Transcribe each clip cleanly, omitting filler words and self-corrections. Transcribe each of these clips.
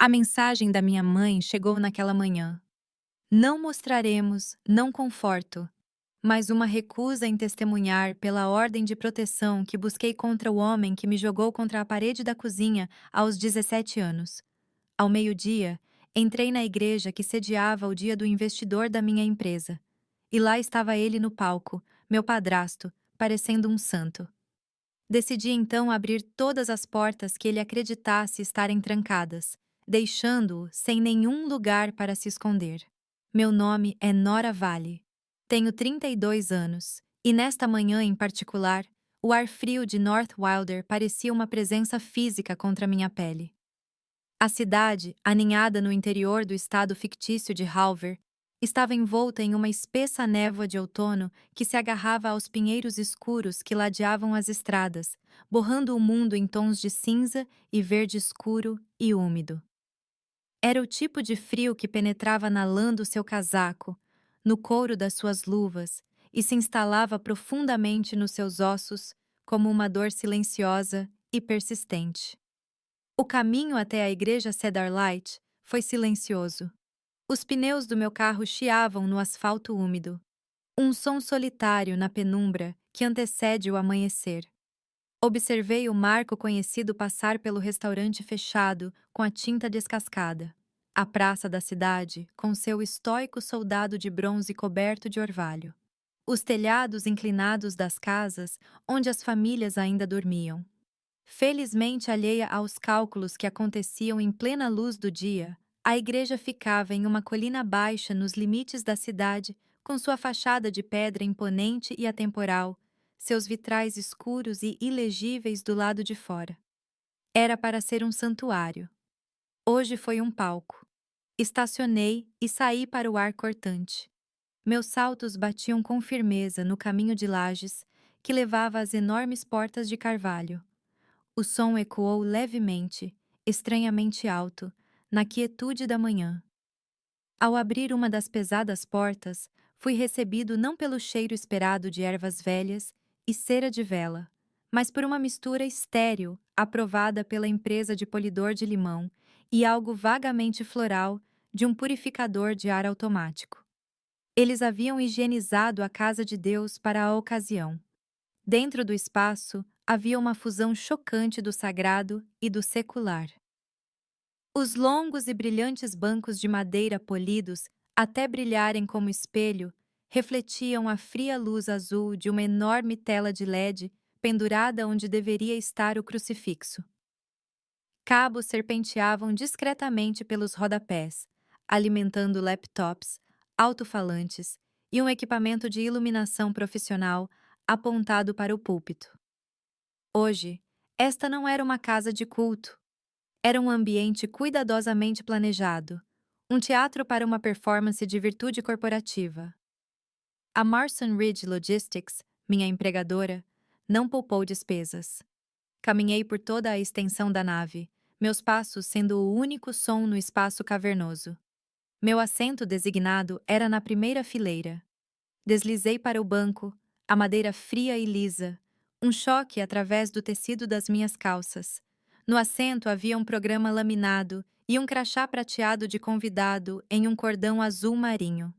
A mensagem da minha mãe chegou naquela manhã. Não mostraremos, não conforto, mas uma recusa em testemunhar pela ordem de proteção que busquei contra o homem que me jogou contra a parede da cozinha aos 17 anos. Ao meio-dia, entrei na igreja que sediava o dia do investidor da minha empresa. E lá estava ele no palco, meu padrasto, parecendo um santo. Decidi então abrir todas as portas que ele acreditasse estarem trancadas, deixando-o sem nenhum lugar para se esconder. Meu nome é Nora Vale. Tenho 32 anos, e nesta manhã em particular, o ar frio de North Wilder parecia uma presença física contra minha pele. A cidade, aninhada no interior do estado fictício de Halver, estava envolta em uma espessa névoa de outono que se agarrava aos pinheiros escuros que ladeavam as estradas, borrando o mundo em tons de cinza e verde escuro e úmido. Era o tipo de frio que penetrava na lã do seu casaco, no couro das suas luvas, e se instalava profundamente nos seus ossos como uma dor silenciosa e persistente. O caminho até a igreja Cedar Light foi silencioso. Os pneus do meu carro chiavam no asfalto úmido. Um som solitário na penumbra que antecede o amanhecer. Observei o Marco conhecido passar pelo restaurante fechado com a tinta descascada. A praça da cidade com seu estoico soldado de bronze coberto de orvalho. Os telhados inclinados das casas onde as famílias ainda dormiam. Felizmente alheia aos cálculos que aconteciam em plena luz do dia, a igreja ficava em uma colina baixa nos limites da cidade, com sua fachada de pedra imponente e atemporal, seus vitrais escuros e ilegíveis do lado de fora. Era para ser um santuário. Hoje foi um palco. Estacionei e saí para o ar cortante. Meus saltos batiam com firmeza no caminho de lajes que levava às enormes portas de carvalho. O som ecoou levemente, estranhamente alto, na quietude da manhã. Ao abrir uma das pesadas portas, fui recebido não pelo cheiro esperado de ervas velhas e cera de vela, mas por uma mistura estéril, aprovada pela empresa de polidor de limão, e algo vagamente floral de um purificador de ar automático. Eles haviam higienizado a casa de Deus para a ocasião. Dentro do espaço, havia uma fusão chocante do sagrado e do secular. Os longos e brilhantes bancos de madeira polidos, até brilharem como espelho, refletiam a fria luz azul de uma enorme tela de LED pendurada onde deveria estar o crucifixo. Cabos serpenteavam discretamente pelos rodapés, alimentando laptops, alto-falantes e um equipamento de iluminação profissional apontado para o púlpito. Hoje, esta não era uma casa de culto. Era um ambiente cuidadosamente planejado, um teatro para uma performance de virtude corporativa. A Marson Ridge Logistics, minha empregadora, não poupou despesas. Caminhei por toda a extensão da nave, meus passos sendo o único som no espaço cavernoso. Meu assento designado era na primeira fileira. Deslizei para o banco, a madeira fria e lisa, um choque através do tecido das minhas calças. No assento havia um programa laminado e um crachá prateado de convidado em um cordão azul marinho.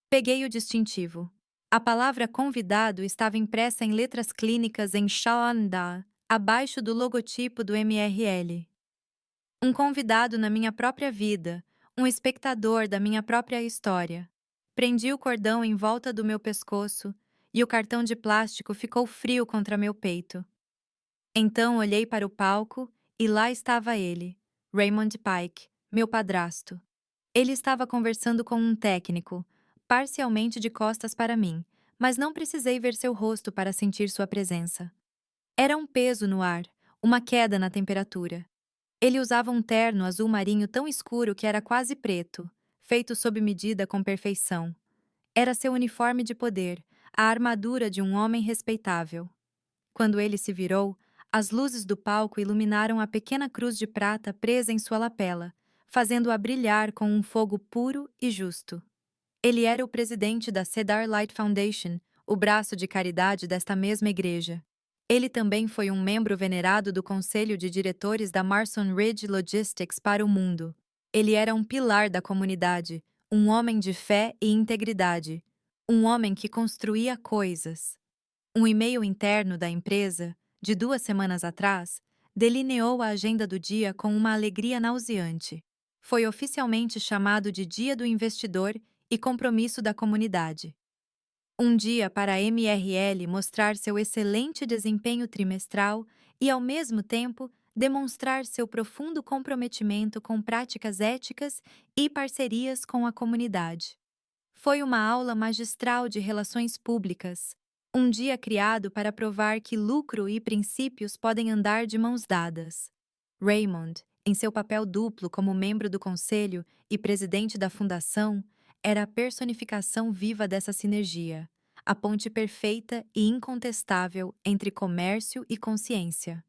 Peguei o distintivo. A palavra convidado estava impressa em letras clínicas em Shallanda, abaixo do logotipo do MRL. Um convidado na minha própria vida, um espectador da minha própria história. Prendi o cordão em volta do meu pescoço e o cartão de plástico ficou frio contra meu peito. Então olhei para o palco e lá estava ele, Raymond Pike, meu padrasto. Ele estava conversando com um técnico, parcialmente de costas para mim, mas não precisei ver seu rosto para sentir sua presença. Era um peso no ar, uma queda na temperatura. Ele usava um terno azul marinho tão escuro que era quase preto, feito sob medida com perfeição. Era seu uniforme de poder, a armadura de um homem respeitável. Quando ele se virou, as luzes do palco iluminaram a pequena cruz de prata presa em sua lapela, fazendo-a brilhar com um fogo puro e justo. Ele era o presidente da Cedar Light Foundation, o braço de caridade desta mesma igreja. Ele também foi um membro venerado do conselho de diretores da Marson Ridge Logistics para o mundo. Ele era um pilar da comunidade, um homem de fé e integridade, um homem que construía coisas. Um e-mail interno da empresa, de 2 semanas atrás, delineou a agenda do dia com uma alegria nauseante. Foi oficialmente chamado de Dia do Investidor e Compromisso da Comunidade. Um dia para a MRL mostrar seu excelente desempenho trimestral e, ao mesmo tempo, demonstrar seu profundo comprometimento com práticas éticas e parcerias com a comunidade. Foi uma aula magistral de relações públicas, um dia criado para provar que lucro e princípios podem andar de mãos dadas. Raymond, em seu papel duplo como membro do conselho e presidente da fundação, era a personificação viva dessa sinergia, a ponte perfeita e incontestável entre comércio e consciência.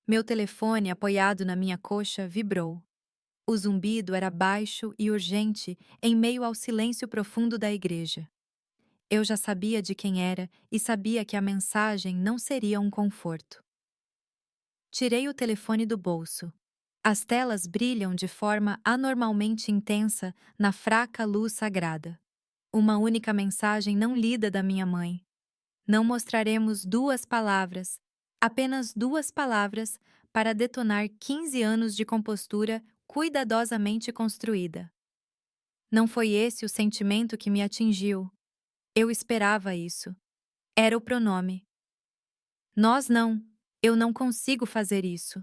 Meu telefone, apoiado na minha coxa, vibrou. O zumbido era baixo e urgente em meio ao silêncio profundo da igreja. Eu já sabia de quem era e sabia que a mensagem não seria um conforto. Tirei o telefone do bolso. As telas brilham de forma anormalmente intensa na fraca luz sagrada. Uma única mensagem não lida da minha mãe. Não mostraremos 2 palavras, apenas 2 palavras, para detonar 15 anos de compostura cuidadosamente construída. Não foi esse o sentimento que me atingiu. Eu esperava isso. Era o pronome. Nós não. Eu não consigo fazer isso.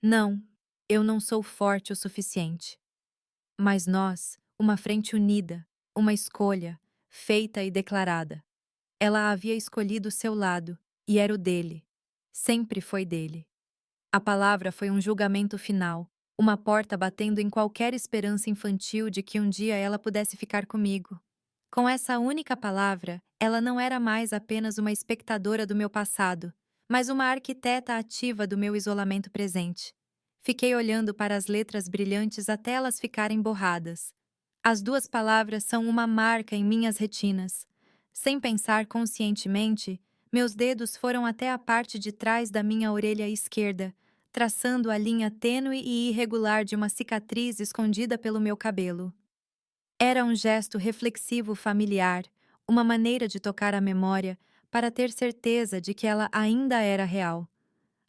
Não. Eu não sou forte o suficiente. Mas nós, uma frente unida, uma escolha, feita e declarada. Ela havia escolhido seu lado, e era o dele. Sempre foi dele. A palavra foi um julgamento final, uma porta batendo em qualquer esperança infantil de que um dia ela pudesse ficar comigo. Com essa única palavra, ela não era mais apenas uma espectadora do meu passado, mas uma arquiteta ativa do meu isolamento presente. Fiquei olhando para as letras brilhantes até elas ficarem borradas. As 2 palavras são uma marca em minhas retinas. Sem pensar conscientemente, meus dedos foram até a parte de trás da minha orelha esquerda, traçando a linha tênue e irregular de uma cicatriz escondida pelo meu cabelo. Era um gesto reflexivo familiar, uma maneira de tocar a memória para ter certeza de que ela ainda era real.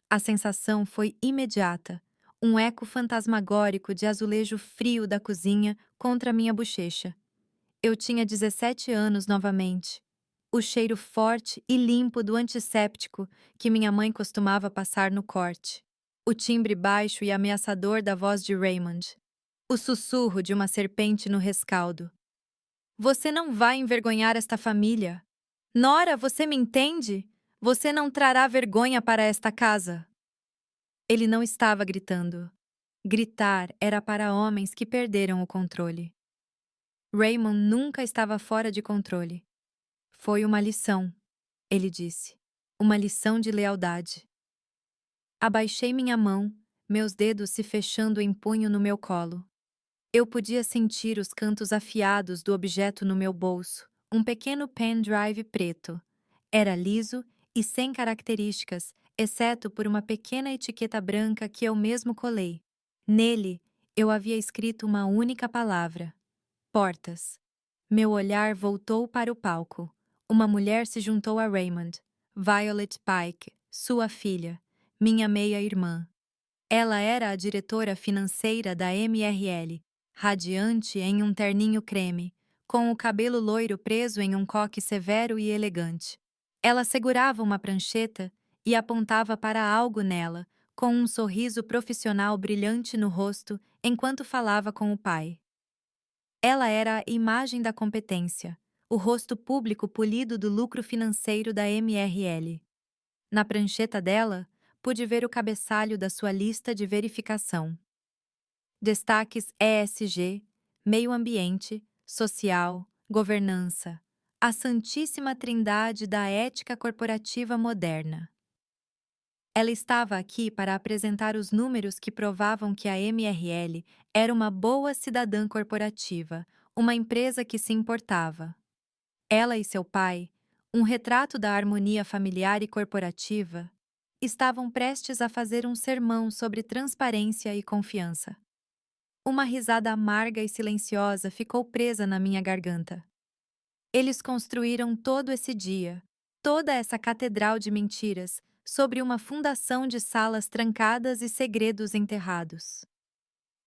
A sensação foi imediata, um eco fantasmagórico de azulejo frio da cozinha contra minha bochecha. Eu tinha 17 anos novamente. O cheiro forte e limpo do antisséptico que minha mãe costumava passar no corte. O timbre baixo e ameaçador da voz de Raymond. O sussurro de uma serpente no rescaldo. Você não vai envergonhar esta família. Nora, você me entende? Você não trará vergonha para esta casa. Ele não estava gritando. Gritar era para homens que perderam o controle. Raymond nunca estava fora de controle. Foi uma lição, ele disse. Uma lição de lealdade. Abaixei minha mão, meus dedos se fechando em punho no meu colo. Eu podia sentir os cantos afiados do objeto no meu bolso, um pequeno pendrive preto. Era liso e sem características, exceto por uma pequena etiqueta branca que eu mesmo colei. Nele, eu havia escrito uma única palavra: portas. Meu olhar voltou para o palco. Uma mulher se juntou a Raymond, Violet Pike, sua filha, minha meia-irmã. Ela era a diretora financeira da MRL, radiante em um terninho creme, com o cabelo loiro preso em um coque severo e elegante. Ela segurava uma prancheta e apontava para algo nela, com um sorriso profissional brilhante no rosto enquanto falava com o pai. Ela era a imagem da competência, o rosto público polido do lucro financeiro da MRL. Na prancheta dela, pude ver o cabeçalho da sua lista de verificação. Destaques ESG, meio ambiente, social, governança, a santíssima trindade da ética corporativa moderna. Ela estava aqui para apresentar os números que provavam que a MRL era uma boa cidadã corporativa, uma empresa que se importava. Ela e seu pai, Um retrato da harmonia familiar e corporativa, estavam prestes a fazer um sermão sobre transparência e confiança. Uma risada amarga e silenciosa ficou presa na minha garganta. Eles construíram todo esse dia, toda essa catedral de mentiras, sobre uma fundação de salas trancadas e segredos enterrados.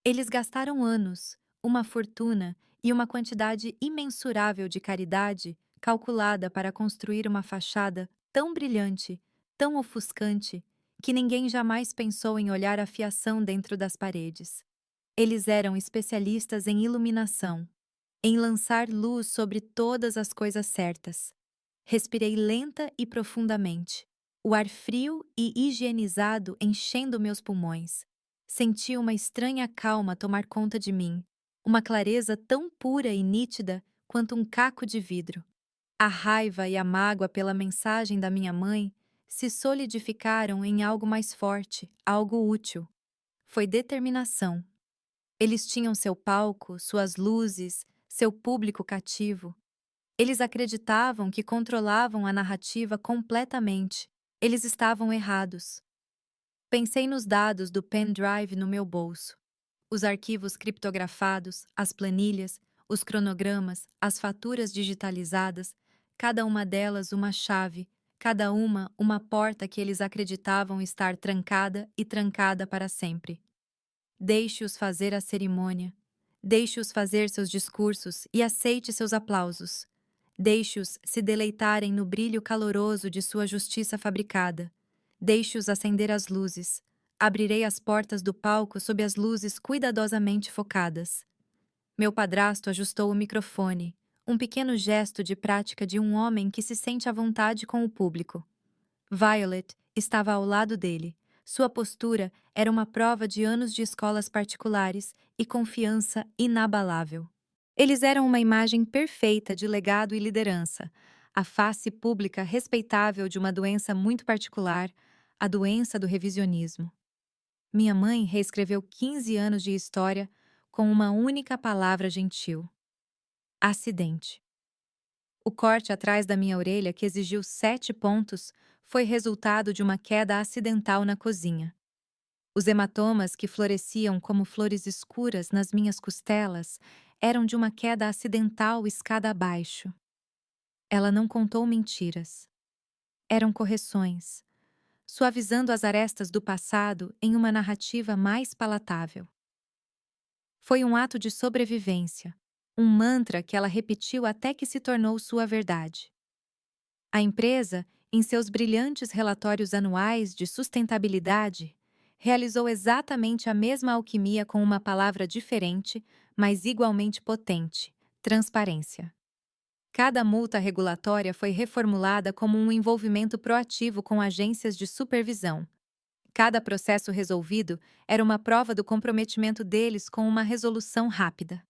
Eles gastaram anos, uma fortuna e uma quantidade imensurável de caridade calculada para construir uma fachada tão brilhante, tão ofuscante, que ninguém jamais pensou em olhar a fiação dentro das paredes. Eles eram especialistas em iluminação, em lançar luz sobre todas as coisas certas. Respirei lenta e profundamente, o ar frio e higienizado enchendo meus pulmões. Senti uma estranha calma tomar conta de mim, uma clareza tão pura e nítida quanto um caco de vidro. A raiva e a mágoa pela mensagem da minha mãe se solidificaram em algo mais forte, algo útil. Foi determinação. Eles tinham seu palco, suas luzes, seu público cativo. Eles acreditavam que controlavam a narrativa completamente. Eles estavam errados. Pensei nos dados do pendrive no meu bolso. Os arquivos criptografados, as planilhas, os cronogramas, as faturas digitalizadas, cada uma delas uma chave, cada uma porta que eles acreditavam estar trancada e trancada para sempre. Deixe-os fazer a cerimônia. Deixe-os fazer seus discursos e aceite seus aplausos. Deixe-os se deleitarem no brilho caloroso de sua justiça fabricada. Deixe-os acender as luzes. Abrirei as portas do palco sob as luzes cuidadosamente focadas. Meu padrasto ajustou o microfone, um pequeno gesto de prática de um homem que se sente à vontade com o público. Violet estava ao lado dele. Sua postura era uma prova de anos de escolas particulares e confiança inabalável. Eles eram uma imagem perfeita de legado e liderança, a face pública respeitável de uma doença muito particular, a doença do revisionismo. Minha mãe reescreveu 15 anos de história com uma única palavra gentil: acidente. O corte atrás da minha orelha, que exigiu 7 pontos, foi resultado de uma queda acidental na cozinha. Os hematomas que floresciam como flores escuras nas minhas costelas eram de uma queda acidental escada abaixo. Ela não contou mentiras. Eram correções, suavizando as arestas do passado em uma narrativa mais palatável. Foi um ato de sobrevivência, um mantra que ela repetiu até que se tornou sua verdade. A empresa, em seus brilhantes relatórios anuais de sustentabilidade, realizou exatamente a mesma alquimia com uma palavra diferente, mas igualmente potente: transparência. Cada multa regulatória foi reformulada como um envolvimento proativo com agências de supervisão. Cada processo resolvido era uma prova do comprometimento deles com uma resolução rápida.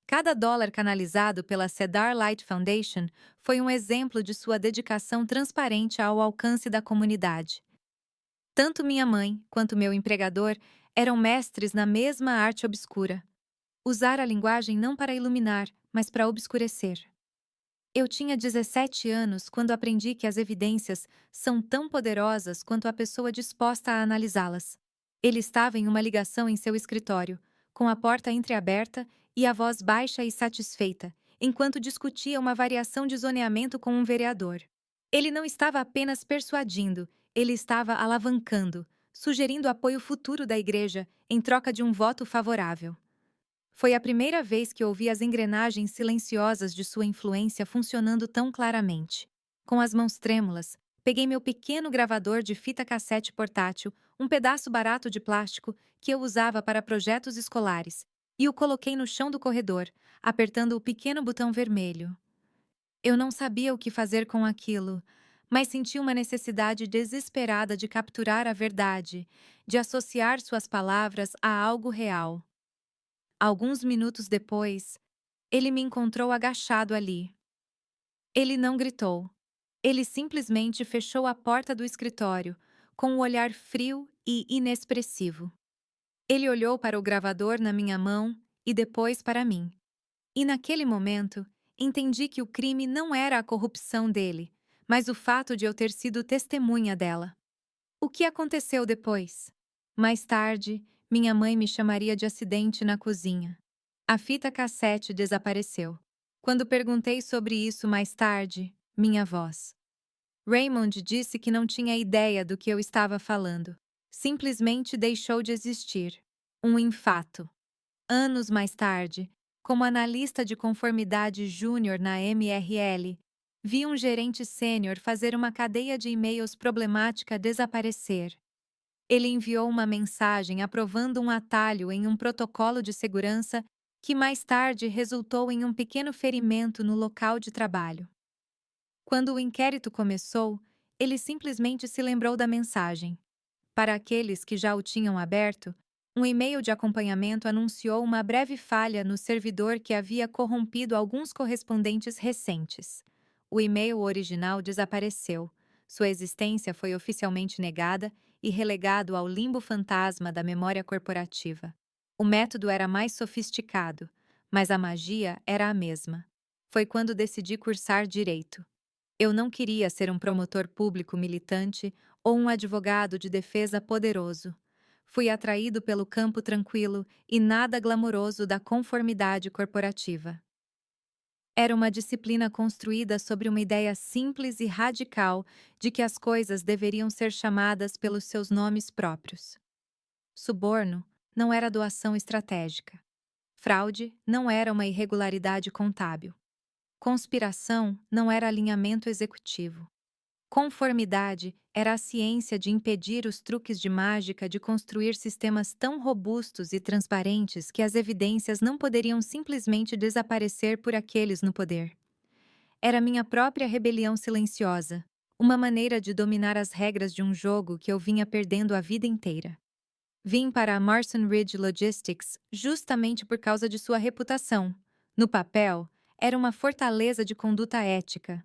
Cada dólar canalizado pela Cedar Light Foundation foi um exemplo de sua dedicação transparente ao alcance da comunidade. Tanto minha mãe quanto meu empregador eram mestres na mesma arte obscura. Usar a linguagem não para iluminar, mas para obscurecer. Eu tinha 17 anos quando aprendi que as evidências são tão poderosas quanto a pessoa disposta a analisá-las. Ele estava em uma ligação em seu escritório, com a porta entreaberta e a voz baixa e satisfeita, enquanto discutia uma variação de zoneamento com um vereador. Ele não estava apenas persuadindo, ele estava alavancando, sugerindo apoio futuro da igreja em troca de um voto favorável. Foi a primeira vez que ouvi as engrenagens silenciosas de sua influência funcionando tão claramente. Com as mãos trêmulas, peguei meu pequeno gravador de fita cassete portátil, um pedaço barato de plástico que eu usava para projetos escolares, e o coloquei no chão do corredor, apertando o pequeno botão vermelho. Eu não sabia o que fazer com aquilo, mas senti uma necessidade desesperada de capturar a verdade, de associar suas palavras a algo real. Alguns minutos depois, ele me encontrou agachado ali. Ele não gritou. Ele simplesmente fechou a porta do escritório, com um olhar frio e inexpressivo. Ele olhou para o gravador na minha mão e depois para mim. E naquele momento, Entendi que o crime não era a corrupção dele, mas o fato de eu ter sido testemunha dela. O que aconteceu depois? Mais tarde, minha mãe me chamaria de acidente na cozinha. A fita cassete desapareceu. Quando perguntei sobre isso mais tarde, minha voz. Raymond disse que não tinha ideia do que eu estava falando. Simplesmente deixou de existir. Um infato. Anos mais tarde, como analista de conformidade júnior na MRL, vi um gerente sênior fazer uma cadeia de e-mails problemática desaparecer. Ele enviou uma mensagem aprovando um atalho em um protocolo de segurança que mais tarde resultou em um pequeno ferimento no local de trabalho. Quando o inquérito começou, ele simplesmente se lembrou da mensagem. Para aqueles que já o tinham aberto, um e-mail de acompanhamento anunciou uma breve falha no servidor que havia corrompido alguns correspondentes recentes. O e-mail original desapareceu. Sua existência foi oficialmente negada e relegado ao limbo fantasma da memória corporativa. O método era mais sofisticado, mas a magia era a mesma. Foi quando decidi cursar direito. Eu não queria ser um promotor público militante ou um advogado de defesa poderoso. Fui atraído pelo campo tranquilo e nada glamouroso da conformidade corporativa. Era uma disciplina construída sobre uma ideia simples e radical de que as coisas deveriam ser chamadas pelos seus nomes próprios. Suborno não era doação estratégica. Fraude não era uma irregularidade contábil. Conspiração não era alinhamento executivo. Conformidade era a ciência de impedir os truques de mágica de construir sistemas tão robustos e transparentes que as evidências não poderiam simplesmente desaparecer por aqueles no poder. Era minha própria rebelião silenciosa, uma maneira de dominar as regras de um jogo que eu vinha perdendo a vida inteira. Vim para a Marston Ridge Logistics justamente por causa de sua reputação. No papel, era uma fortaleza de conduta ética.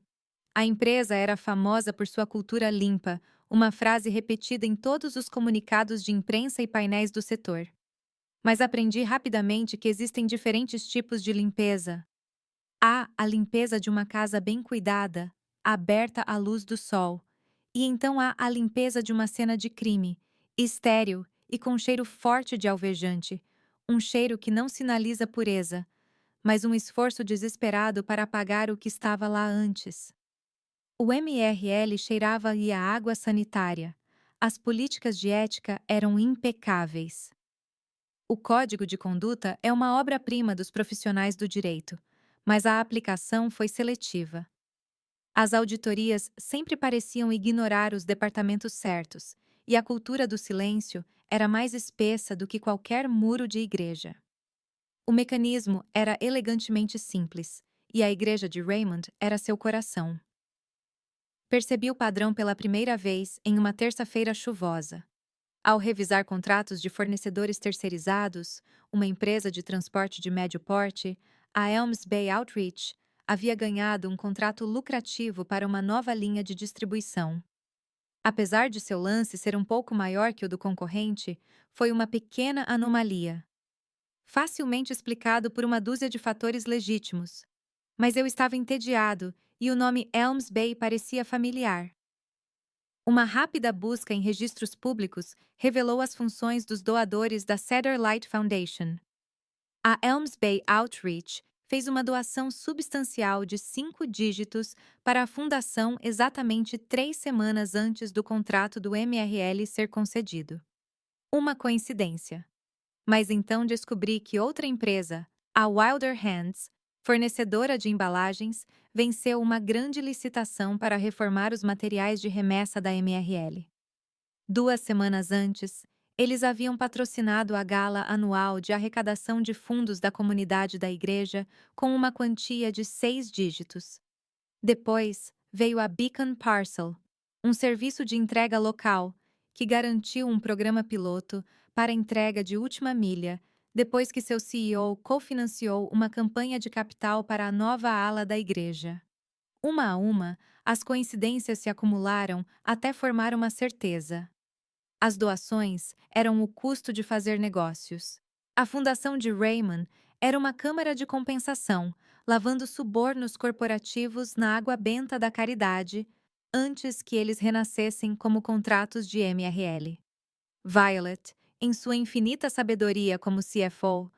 A empresa era famosa por sua cultura limpa, uma frase repetida em todos os comunicados de imprensa e painéis do setor. Mas aprendi rapidamente que existem diferentes tipos de limpeza. Há a limpeza de uma casa bem cuidada, aberta à luz do sol. E então há a limpeza de uma cena de crime, estéril e com cheiro forte de alvejante, um cheiro que não sinaliza pureza, mas um esforço desesperado para apagar o que estava lá antes. O MRL cheirava a água sanitária. As políticas de ética eram impecáveis. O Código de Conduta é uma obra-prima dos profissionais do direito, mas a aplicação foi seletiva. As auditorias sempre pareciam ignorar os departamentos certos, e a cultura do silêncio era mais espessa do que qualquer muro de igreja. O mecanismo era elegantemente simples, e a igreja de Raymond era seu coração. Percebi o padrão pela primeira vez em uma terça-feira chuvosa. Ao revisar contratos de fornecedores terceirizados, uma empresa de transporte de médio porte, a Elms Bay Outreach havia ganhado um contrato lucrativo para uma nova linha de distribuição. Apesar de seu lance ser um pouco maior que o do concorrente, foi uma pequena anomalia. Facilmente explicado por uma dúzia de fatores legítimos. Mas eu estava entediado e o nome Elms Bay parecia familiar. Uma rápida busca em registros públicos revelou as funções dos doadores da Cedar Light Foundation. A Elms Bay Outreach fez uma doação substancial de 5 dígitos para a fundação exatamente 3 semanas antes do contrato do MRL ser concedido. Uma coincidência. Mas então descobri que outra empresa, a Wilder Hands, fornecedora de embalagens, venceu uma grande licitação para reformar os materiais de remessa da MRL. 2 semanas antes, eles haviam patrocinado a gala anual de arrecadação de fundos da comunidade da igreja com uma quantia de 6 dígitos. Depois, veio a Beacon Parcel, um serviço de entrega local, que garantiu um programa piloto para entrega de última milha, depois que seu CEO cofinanciou uma campanha de capital para a nova ala da igreja. Uma a uma, as coincidências se acumularam até formar uma certeza. As doações eram o custo de fazer negócios. A fundação de Raymond era uma câmara de compensação, lavando subornos corporativos na água benta da caridade, antes que eles renascessem como contratos de MRL. Violet, em sua infinita sabedoria como CFO,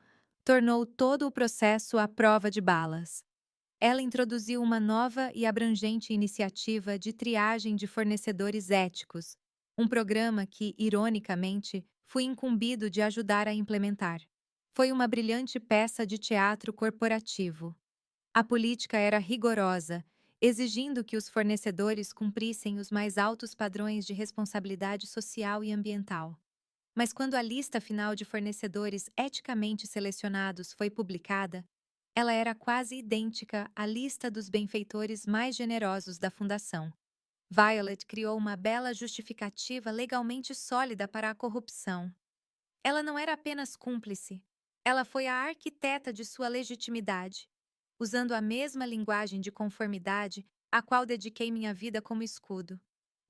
tornou todo o processo à prova de balas. Ela introduziu uma nova e abrangente iniciativa de triagem de fornecedores éticos, um programa que, ironicamente, fui incumbido de ajudar a implementar. Foi uma brilhante peça de teatro corporativo. A política era rigorosa, exigindo que os fornecedores cumprissem os mais altos padrões de responsabilidade social e ambiental. Mas quando a lista final de fornecedores eticamente selecionados foi publicada, ela era quase idêntica à lista dos benfeitores mais generosos da fundação. Violet criou uma bela justificativa legalmente sólida para a corrupção. Ela não era apenas cúmplice, ela foi a arquiteta de sua legitimidade, usando a mesma linguagem de conformidade à qual dediquei minha vida como escudo.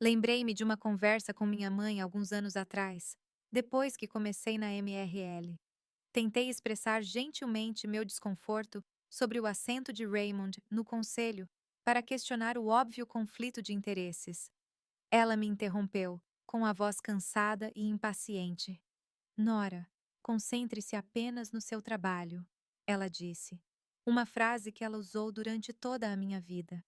Lembrei-me de uma conversa com minha mãe alguns anos atrás, depois que comecei na MRL. Tentei expressar gentilmente meu desconforto sobre o assento de Raymond no conselho para questionar o óbvio conflito de interesses. Ela me interrompeu, com a voz cansada e impaciente. Nora, concentre-se apenas no seu trabalho, ela disse. Uma frase que ela usou durante toda a minha vida.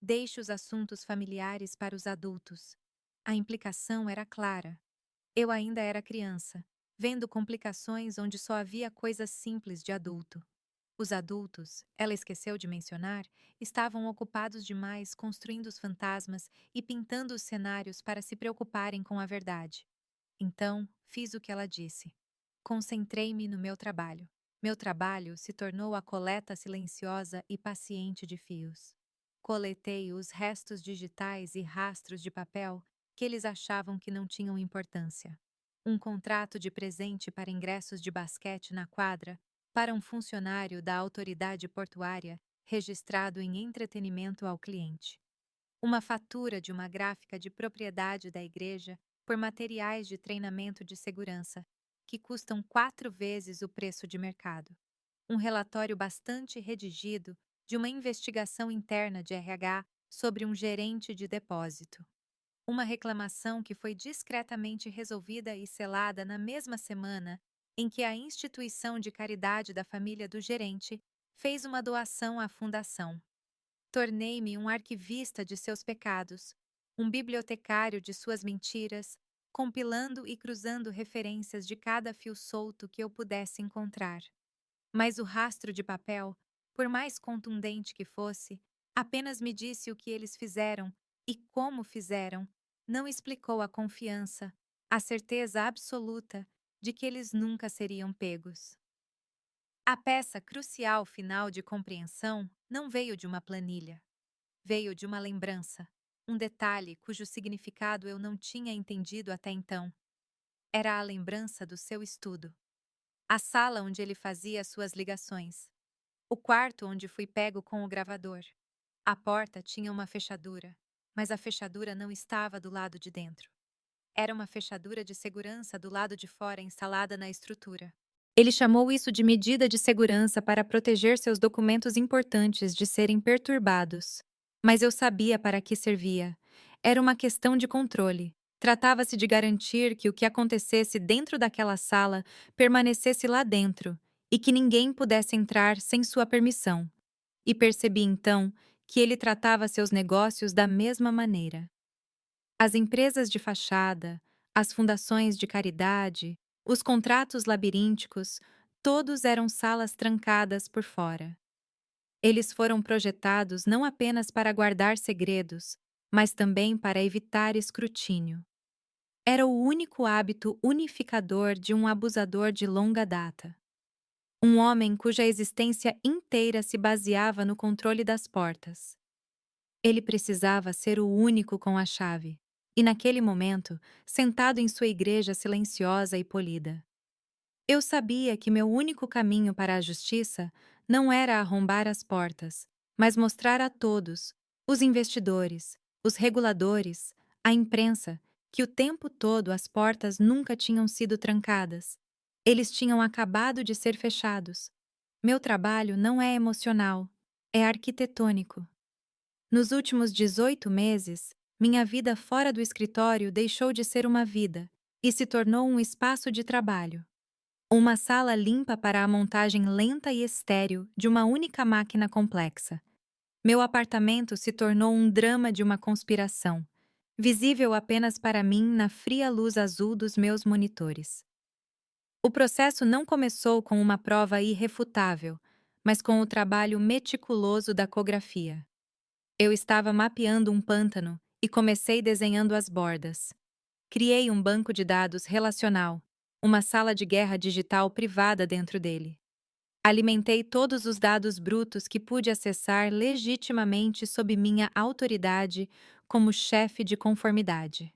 Deixe os assuntos familiares para os adultos. A implicação era clara. Eu ainda era criança, vendo complicações onde só havia coisas simples de adulto. Os adultos, ela esqueceu de mencionar, estavam ocupados demais construindo os fantasmas e pintando os cenários para se preocuparem com a verdade. Então, fiz o que ela disse. Concentrei-me no meu trabalho. Meu trabalho se tornou a coleta silenciosa e paciente de fios. Coletei os restos digitais e rastros de papel que eles achavam que não tinham importância. Um contrato de presente para ingressos de basquete na quadra para um funcionário da autoridade portuária registrado em entretenimento ao cliente. Uma fatura de uma gráfica de propriedade da igreja por materiais de treinamento de segurança, que custam 4 vezes o preço de mercado. Um relatório bastante redigido de uma investigação interna de RH sobre um gerente de depósito. Uma reclamação que foi discretamente resolvida e selada na mesma semana em que a instituição de caridade da família do gerente fez uma doação à fundação. Tornei-me um arquivista de seus pecados, um bibliotecário de suas mentiras, compilando e cruzando referências de cada fio solto que eu pudesse encontrar. Mas o rastro de papel, por mais contundente que fosse, apenas me disse o que eles fizeram e como fizeram, não explicou a confiança, a certeza absoluta de que eles nunca seriam pegos. A peça crucial final de compreensão não veio de uma planilha. Veio de uma lembrança, um detalhe cujo significado eu não tinha entendido até então. Era a lembrança do seu estudo. A sala onde ele fazia suas ligações. O quarto onde fui pego com o gravador. A porta tinha uma fechadura, mas a fechadura não estava do lado de dentro. Era uma fechadura de segurança do lado de fora instalada na estrutura. Ele chamou isso de medida de segurança para proteger seus documentos importantes de serem perturbados. Mas eu sabia para que servia. Era uma questão de controle. Tratava-se de garantir que o que acontecesse dentro daquela sala permanecesse lá dentro e que ninguém pudesse entrar sem sua permissão. E percebi então que ele tratava seus negócios da mesma maneira. As empresas de fachada, as fundações de caridade, os contratos labirínticos, todos eram salas trancadas por fora. Eles foram projetados não apenas para guardar segredos, mas também para evitar escrutínio. Era o único hábito unificador de um abusador de longa data. Um homem cuja existência inteira se baseava no controle das portas. Ele precisava ser o único com a chave. E naquele momento, sentado em sua igreja silenciosa e polida. Eu sabia que meu único caminho para a justiça não era arrombar as portas, mas mostrar a todos, os investidores, os reguladores, a imprensa, que o tempo todo as portas nunca tinham sido trancadas. Eles tinham acabado de ser fechados. Meu trabalho não é emocional, é arquitetônico. Nos últimos 18 meses, minha vida fora do escritório deixou de ser uma vida e se tornou um espaço de trabalho. Uma sala limpa para a montagem lenta e estéril de uma única máquina complexa. Meu apartamento se tornou um drama de uma conspiração, visível apenas para mim na fria luz azul dos meus monitores. O processo não começou com uma prova irrefutável, mas com o trabalho meticuloso da cografia. Eu estava mapeando um pântano e comecei desenhando as bordas. Criei um banco de dados relacional, uma sala de guerra digital privada dentro dele. Alimentei todos os dados brutos que pude acessar legitimamente sob minha autoridade como chefe de conformidade.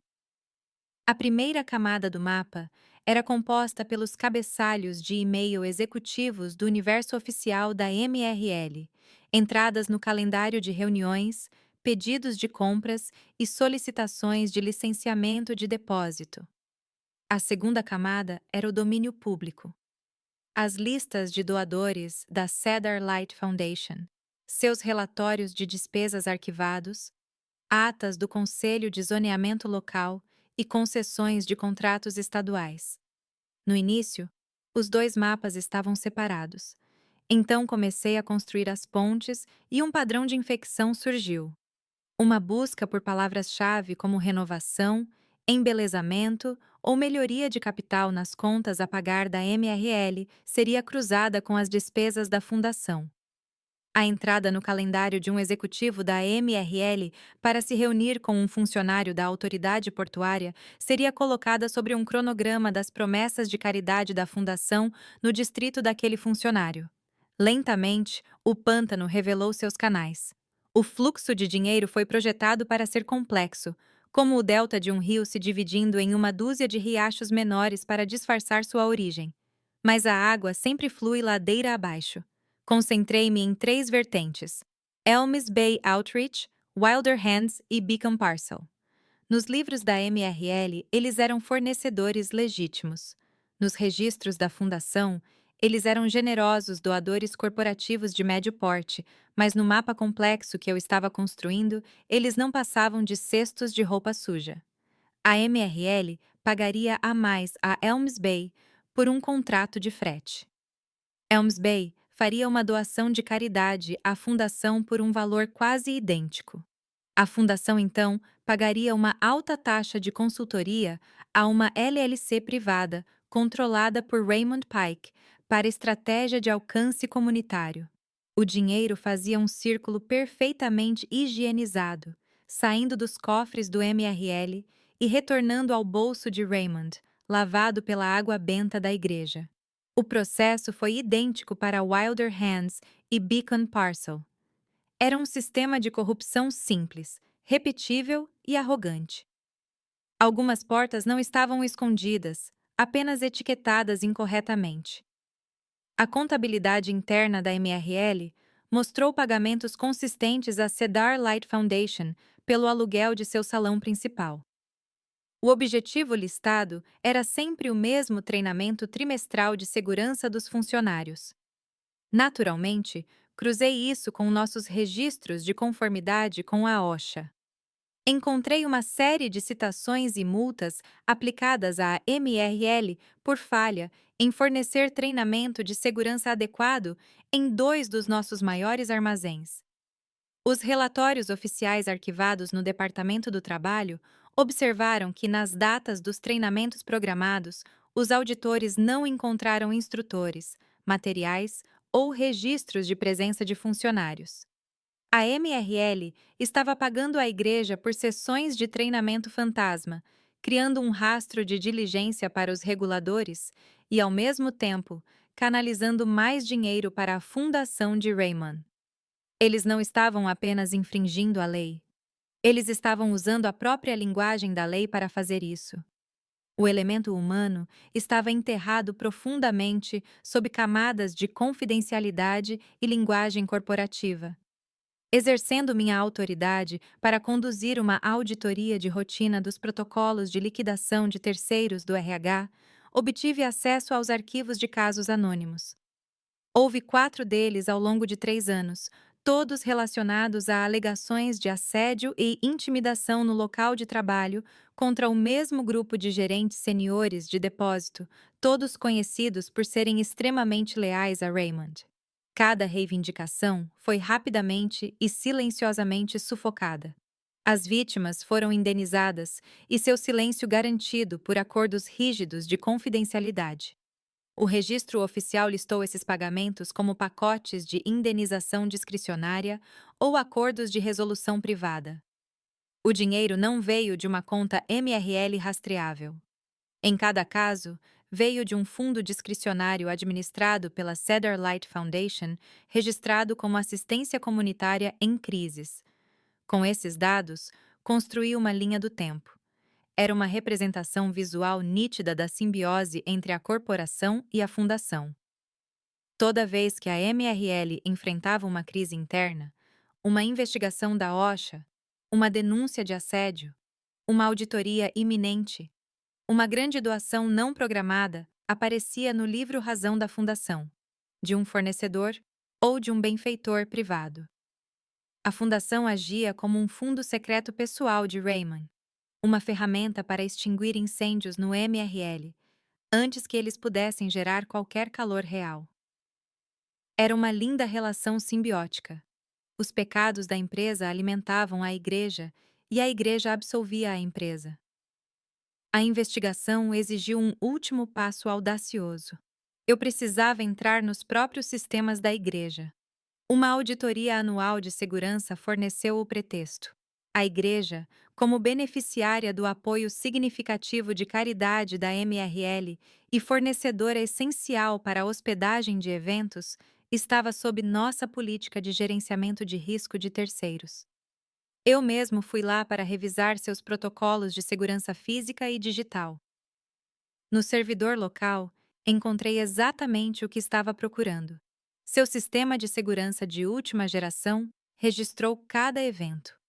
A primeira camada do mapa era composta pelos cabeçalhos de e-mail executivos do universo oficial da MRL, entradas no calendário de reuniões, pedidos de compras e solicitações de licenciamento de depósito. A segunda camada era o domínio público. As listas de doadores da Cedar Light Foundation, seus relatórios de despesas arquivados, atas do Conselho de Zoneamento Local e concessões de contratos estaduais. No início, os dois mapas estavam separados. Então comecei a construir as pontes e um padrão de infecção surgiu. Uma busca por palavras-chave como renovação, embelezamento ou melhoria de capital nas contas a pagar da MRL seria cruzada com as despesas da fundação. A entrada no calendário de um executivo da MRL para se reunir com um funcionário da autoridade portuária seria colocada sobre um cronograma das promessas de caridade da fundação no distrito daquele funcionário. Lentamente, o pântano revelou seus canais. O fluxo de dinheiro foi projetado para ser complexo, como o delta de um rio se dividindo em uma dúzia de riachos menores para disfarçar sua origem. Mas a água sempre flui ladeira abaixo. Concentrei-me em 3 vertentes: Elms Bay Outreach, Wilder Hands e Beacon Parcel. Nos livros da MRL, eles eram fornecedores legítimos. Nos registros da fundação, eles eram generosos doadores corporativos de médio porte, mas no mapa complexo que eu estava construindo, eles não passavam de cestos de roupa suja. A MRL pagaria a mais a Elms Bay por um contrato de frete. Elms Bay faria uma doação de caridade à fundação por um valor quase idêntico. A fundação, então, pagaria uma alta taxa de consultoria a uma LLC privada, controlada por Raymond Pike, para estratégia de alcance comunitário. O dinheiro fazia um círculo perfeitamente higienizado, saindo dos cofres do MRL e retornando ao bolso de Raymond, lavado pela água benta da igreja. O processo foi idêntico para Wilder Hands e Beacon Parcel. Era um sistema de corrupção simples, repetível e arrogante. Algumas portas não estavam escondidas, apenas etiquetadas incorretamente. A contabilidade interna da MRL mostrou pagamentos consistentes à Cedar Light Foundation pelo aluguel de seu salão principal. O objetivo listado era sempre o mesmo treinamento trimestral de segurança dos funcionários. Naturalmente, cruzei isso com nossos registros de conformidade com a OSHA. Encontrei uma série de citações e multas aplicadas à MRL por falha em fornecer treinamento de segurança adequado em 2 dos nossos maiores armazéns. Os relatórios oficiais arquivados no Departamento do Trabalho observaram que, nas datas dos treinamentos programados, os auditores não encontraram instrutores, materiais ou registros de presença de funcionários. A MRL estava pagando a igreja por sessões de treinamento fantasma, criando um rastro de diligência para os reguladores e, ao mesmo tempo, canalizando mais dinheiro para a fundação de Raymond. Eles não estavam apenas infringindo a lei. Eles estavam usando a própria linguagem da lei para fazer isso. O elemento humano estava enterrado profundamente sob camadas de confidencialidade e linguagem corporativa. Exercendo minha autoridade para conduzir uma auditoria de rotina dos protocolos de liquidação de terceiros do RH, obtive acesso aos arquivos de casos anônimos. Houve 4 deles ao longo de 3 anos, todos relacionados a alegações de assédio e intimidação no local de trabalho contra o mesmo grupo de gerentes seniores de depósito, todos conhecidos por serem extremamente leais a Raymond. Cada reivindicação foi rapidamente e silenciosamente sufocada. As vítimas foram indenizadas e seu silêncio garantido por acordos rígidos de confidencialidade. O registro oficial listou esses pagamentos como pacotes de indenização discricionária ou acordos de resolução privada. O dinheiro não veio de uma conta MRL rastreável. Em cada caso, veio de um fundo discricionário administrado pela Cedar Light Foundation, registrado como assistência comunitária em crises. Com esses dados, construí uma linha do tempo. Era uma representação visual nítida da simbiose entre a corporação e a fundação. Toda vez que a MRL enfrentava uma crise interna, uma investigação da OSHA, uma denúncia de assédio, uma auditoria iminente, uma grande doação não programada aparecia no livro razão da fundação, de um fornecedor ou de um benfeitor privado. A fundação agia como um fundo secreto pessoal de Raymond, uma ferramenta para extinguir incêndios no MRL, antes que eles pudessem gerar qualquer calor real. Era uma linda relação simbiótica. Os pecados da empresa alimentavam a igreja e a igreja absolvia a empresa. A investigação exigiu um último passo audacioso. Eu precisava entrar nos próprios sistemas da igreja. Uma auditoria anual de segurança forneceu o pretexto. A igreja, como beneficiária do apoio significativo de caridade da MRL e fornecedora essencial para a hospedagem de eventos, estava sob nossa política de gerenciamento de risco de terceiros. Eu mesmo fui lá para revisar seus protocolos de segurança física e digital. No servidor local, encontrei exatamente o que estava procurando. Seu sistema de segurança de última geração registrou cada evento.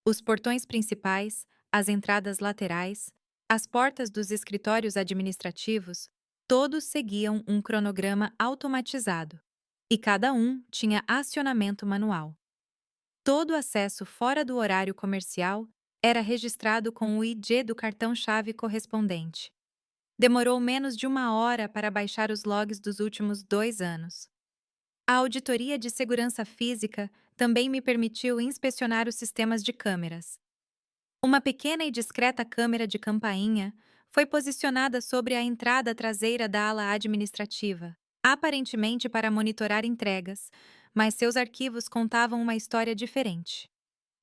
Os portões principais, as entradas laterais, as portas dos escritórios administrativos, todos seguiam um cronograma automatizado, e cada um tinha acionamento manual. Todo acesso fora do horário comercial era registrado com o ID do cartão-chave correspondente. Demorou menos de 1 hora para baixar os logs dos últimos 2 anos. A auditoria de segurança física também me permitiu inspecionar os sistemas de câmeras. Uma pequena e discreta câmera de campainha foi posicionada sobre a entrada traseira da ala administrativa, aparentemente para monitorar entregas, mas seus arquivos contavam uma história diferente.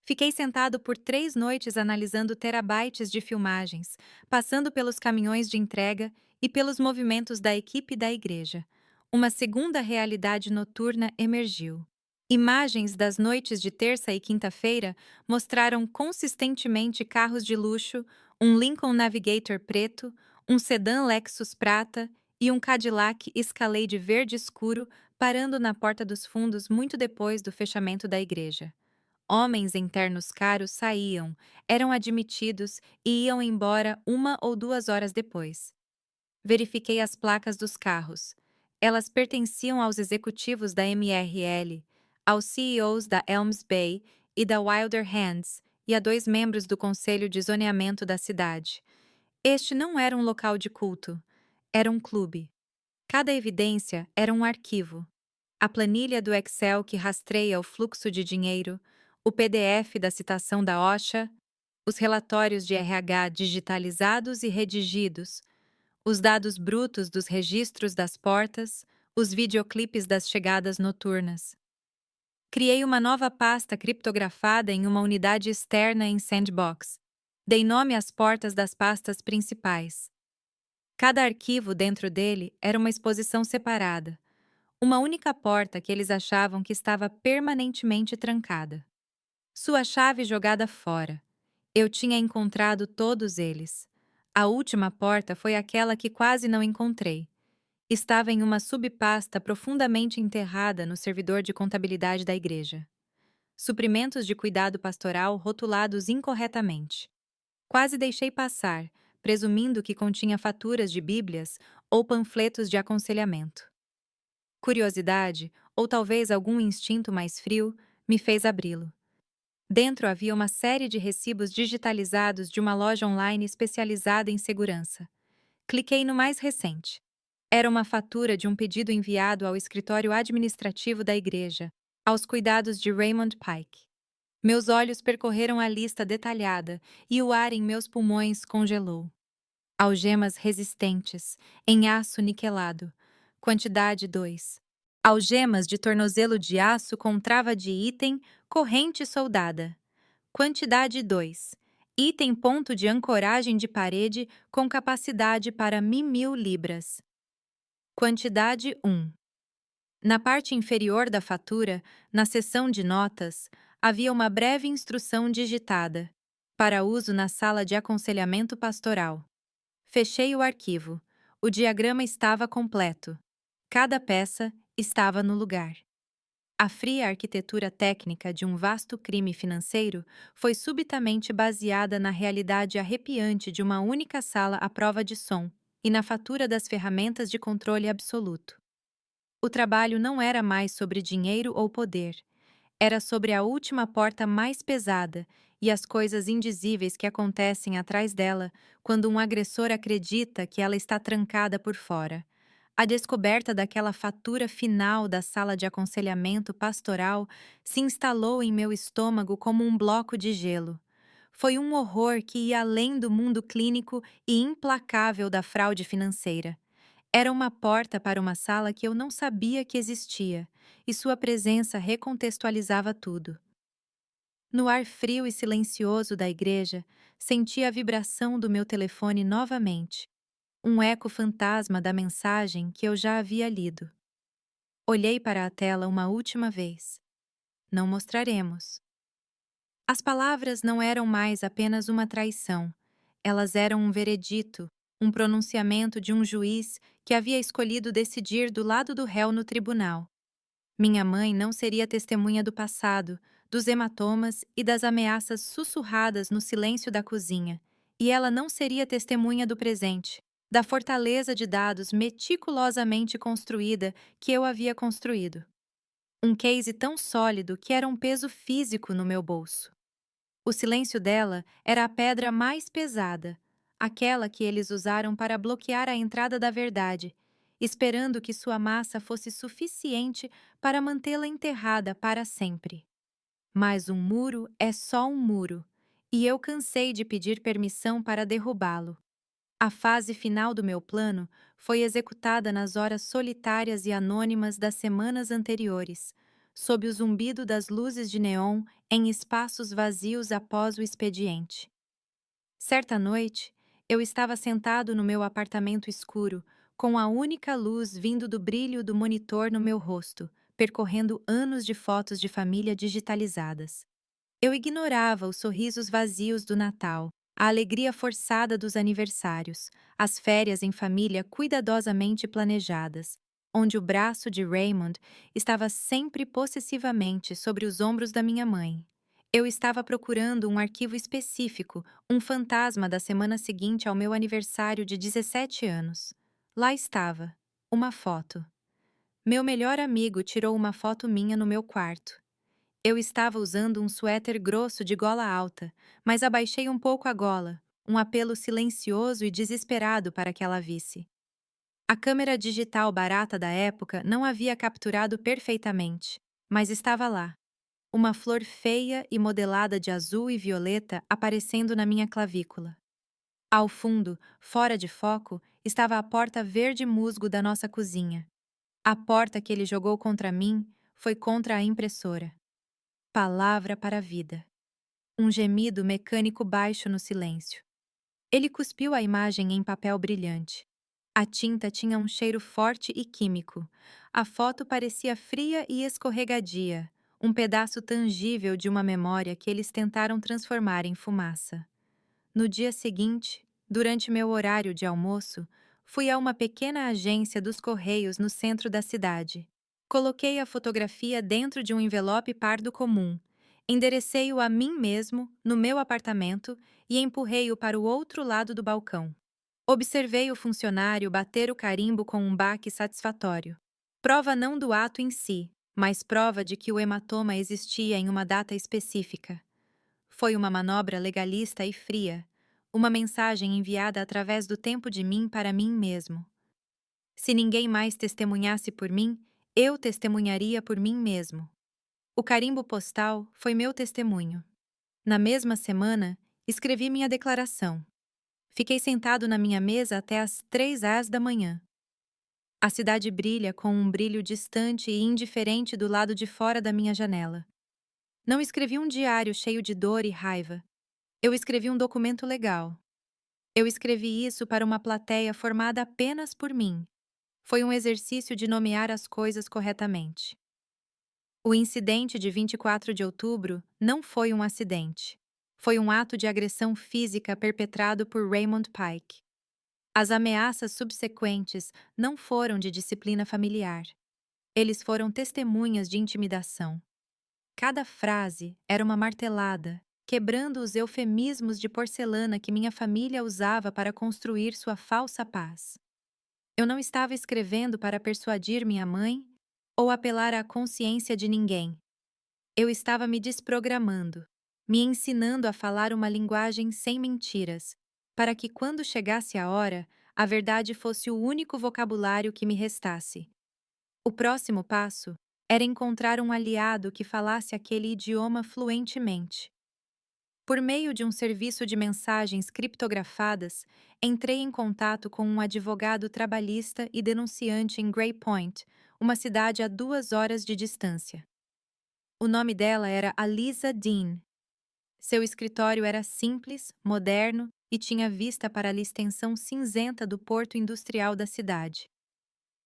Fiquei sentado por 3 noites analisando terabytes de filmagens, passando pelos caminhões de entrega e pelos movimentos da equipe da igreja. Uma segunda realidade noturna emergiu. Imagens das noites de terça e quinta-feira mostraram consistentemente carros de luxo, um Lincoln Navigator preto, um sedã Lexus prata e um Cadillac Escalade verde escuro parando na porta dos fundos muito depois do fechamento da igreja. Homens em ternos caros saíam, eram admitidos e iam embora 1 ou 2 horas depois. Verifiquei as placas dos carros. Elas pertenciam aos executivos da MRL, aos CEOs da Elms Bay e da Wilder Hands e a 2 membros do conselho de zoneamento da cidade. Este não era um local de culto, era um clube. Cada evidência era um arquivo. A planilha do Excel que rastreia o fluxo de dinheiro, o PDF da citação da OSHA, os relatórios de RH digitalizados e redigidos, os dados brutos dos registros das portas, os videoclipes das chegadas noturnas. Criei uma nova pasta criptografada em uma unidade externa em Sandbox. Dei nome às portas das pastas principais. Cada arquivo dentro dele era uma exposição separada, uma única porta que eles achavam que estava permanentemente trancada. Sua chave jogada fora. Eu tinha encontrado todos eles. A última porta foi aquela que quase não encontrei. Estava em uma subpasta profundamente enterrada no servidor de contabilidade da igreja. Suprimentos de cuidado pastoral rotulados incorretamente. Quase deixei passar, presumindo que continha faturas de bíblias ou panfletos de aconselhamento. Curiosidade, ou talvez algum instinto mais frio, me fez abri-lo. Dentro havia uma série de recibos digitalizados de uma loja online especializada em segurança. Cliquei no mais recente. Era uma fatura de um pedido enviado ao escritório administrativo da igreja, aos cuidados de Raymond Pike. Meus olhos percorreram a lista detalhada e o ar em meus pulmões congelou. Algemas resistentes, em aço niquelado. Quantidade 2. Algemas de tornozelo de aço com trava de item, corrente soldada. Quantidade 2. Item ponto de ancoragem de parede com capacidade para 1.000 libras. Quantidade 1. Na parte inferior da fatura, na seção de notas, havia uma breve instrução digitada, para uso na sala de aconselhamento pastoral. Fechei o arquivo. O diagrama estava completo. Cada peça estava no lugar. A fria arquitetura técnica de um vasto crime financeiro foi subitamente baseada na realidade arrepiante de uma única sala à prova de som e na fatura das ferramentas de controle absoluto. O trabalho não era mais sobre dinheiro ou poder. Era sobre a última porta mais pesada e as coisas indizíveis que acontecem atrás dela quando um agressor acredita que ela está trancada por fora. A descoberta daquela fatura final da sala de aconselhamento pastoral se instalou em meu estômago como um bloco de gelo. Foi um horror que ia além do mundo clínico e implacável da fraude financeira. Era uma porta para uma sala que eu não sabia que existia, e sua presença recontextualizava tudo. No ar frio e silencioso da igreja, senti a vibração do meu telefone novamente, um eco fantasma da mensagem que eu já havia lido. Olhei para a tela uma última vez. Não mostraremos. As palavras não eram mais apenas uma traição. Elas eram um veredito, um pronunciamento de um juiz que havia escolhido decidir do lado do réu no tribunal. Minha mãe não seria testemunha do passado, dos hematomas e das ameaças sussurradas no silêncio da cozinha, e ela não seria testemunha do presente, da fortaleza de dados meticulosamente construída que eu havia construído. Um case tão sólido que era um peso físico no meu bolso. O silêncio dela era a pedra mais pesada, aquela que eles usaram para bloquear a entrada da verdade, esperando que sua massa fosse suficiente para mantê-la enterrada para sempre. Mas um muro é só um muro, e eu cansei de pedir permissão para derrubá-lo. A fase final do meu plano foi executada nas horas solitárias e anônimas das semanas anteriores, sob o zumbido das luzes de neon em espaços vazios após o expediente. Certa noite, eu estava sentado no meu apartamento escuro, com a única luz vindo do brilho do monitor no meu rosto, percorrendo anos de fotos de família digitalizadas. Eu ignorava os sorrisos vazios do Natal, a alegria forçada dos aniversários, as férias em família cuidadosamente planejadas, onde o braço de Raymond estava sempre possessivamente sobre os ombros da minha mãe. Eu estava procurando um arquivo específico, um fantasma da semana seguinte ao meu aniversário de 17 anos. Lá estava, uma foto. Meu melhor amigo tirou uma foto minha no meu quarto. Eu estava usando um suéter grosso de gola alta, mas abaixei um pouco a gola, um apelo silencioso e desesperado para que ela visse. A câmera digital barata da época não havia capturado perfeitamente, mas estava lá. Uma flor feia e modelada de azul e violeta aparecendo na minha clavícula. Ao fundo, fora de foco, estava a porta verde musgo da nossa cozinha. A porta que ele jogou contra mim foi contra a impressora. Palavra para a vida. Um gemido mecânico baixo no silêncio. Ele cuspiu a imagem em papel brilhante. A tinta tinha um cheiro forte e químico. A foto parecia fria e escorregadia, um pedaço tangível de uma memória que eles tentaram transformar em fumaça. No dia seguinte, durante meu horário de almoço, fui a uma pequena agência dos Correios no centro da cidade. Coloquei a fotografia dentro de um envelope pardo comum, enderecei-o a mim mesmo, no meu apartamento, e empurrei-o para o outro lado do balcão. Observei o funcionário bater o carimbo com um baque satisfatório. Prova não do ato em si, mas prova de que o hematoma existia em uma data específica. Foi uma manobra legalista e fria, uma mensagem enviada através do tempo de mim para mim mesmo. Se ninguém mais testemunhasse por mim, eu testemunharia por mim mesmo. O carimbo postal foi meu testemunho. Na mesma semana, escrevi minha declaração. Fiquei sentado na minha mesa até às 3 horas da manhã. A cidade brilha com um brilho distante e indiferente do lado de fora da minha janela. Não escrevi um diário cheio de dor e raiva. Eu escrevi um documento legal. Eu escrevi isso para uma plateia formada apenas por mim. Foi um exercício de nomear as coisas corretamente. O incidente de 24 de outubro não foi um acidente. Foi um ato de agressão física perpetrado por Raymond Pike. As ameaças subsequentes não foram de disciplina familiar. Eles foram testemunhas de intimidação. Cada frase era uma martelada, quebrando os eufemismos de porcelana que minha família usava para construir sua falsa paz. Eu não estava escrevendo para persuadir minha mãe ou apelar à consciência de ninguém. Eu estava me desprogramando, me ensinando a falar uma linguagem sem mentiras, para que quando chegasse a hora, a verdade fosse o único vocabulário que me restasse. O próximo passo era encontrar um aliado que falasse aquele idioma fluentemente. Por meio de um serviço de mensagens criptografadas, entrei em contato com um advogado trabalhista e denunciante em Grey Point, uma cidade a 2 horas de distância. O nome dela era Aliza Dean. Seu escritório era simples, moderno e tinha vista para a extensão cinzenta do porto industrial da cidade.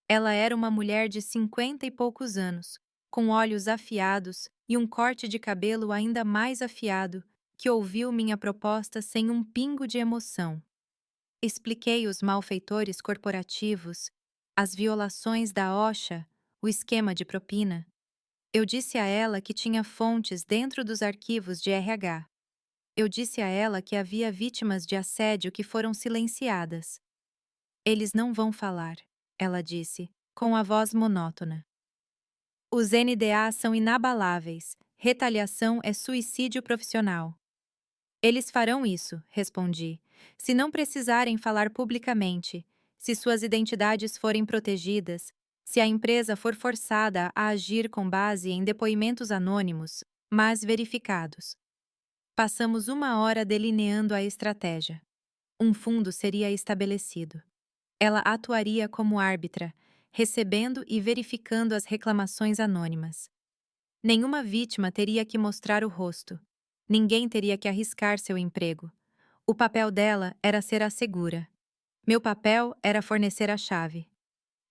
Ela era uma mulher de 50 e poucos anos, com olhos afiados e um corte de cabelo ainda mais afiado, que ouviu minha proposta sem um pingo de emoção. Expliquei os malfeitores corporativos, as violações da OSHA, o esquema de propina. Eu disse a ela que tinha fontes dentro dos arquivos de RH. Eu disse a ela que havia vítimas de assédio que foram silenciadas. Eles não vão falar, ela disse, com a voz monótona. Os NDA são inabaláveis. Retaliação é suicídio profissional. Eles farão isso, respondi, se não precisarem falar publicamente, se suas identidades forem protegidas, se a empresa for forçada a agir com base em depoimentos anônimos, mas verificados. Passamos 1 hora delineando a estratégia. Um fundo seria estabelecido. Ela atuaria como árbitra, recebendo e verificando as reclamações anônimas. Nenhuma vítima teria que mostrar o rosto. Ninguém teria que arriscar seu emprego. O papel dela era ser a segura. Meu papel era fornecer a chave.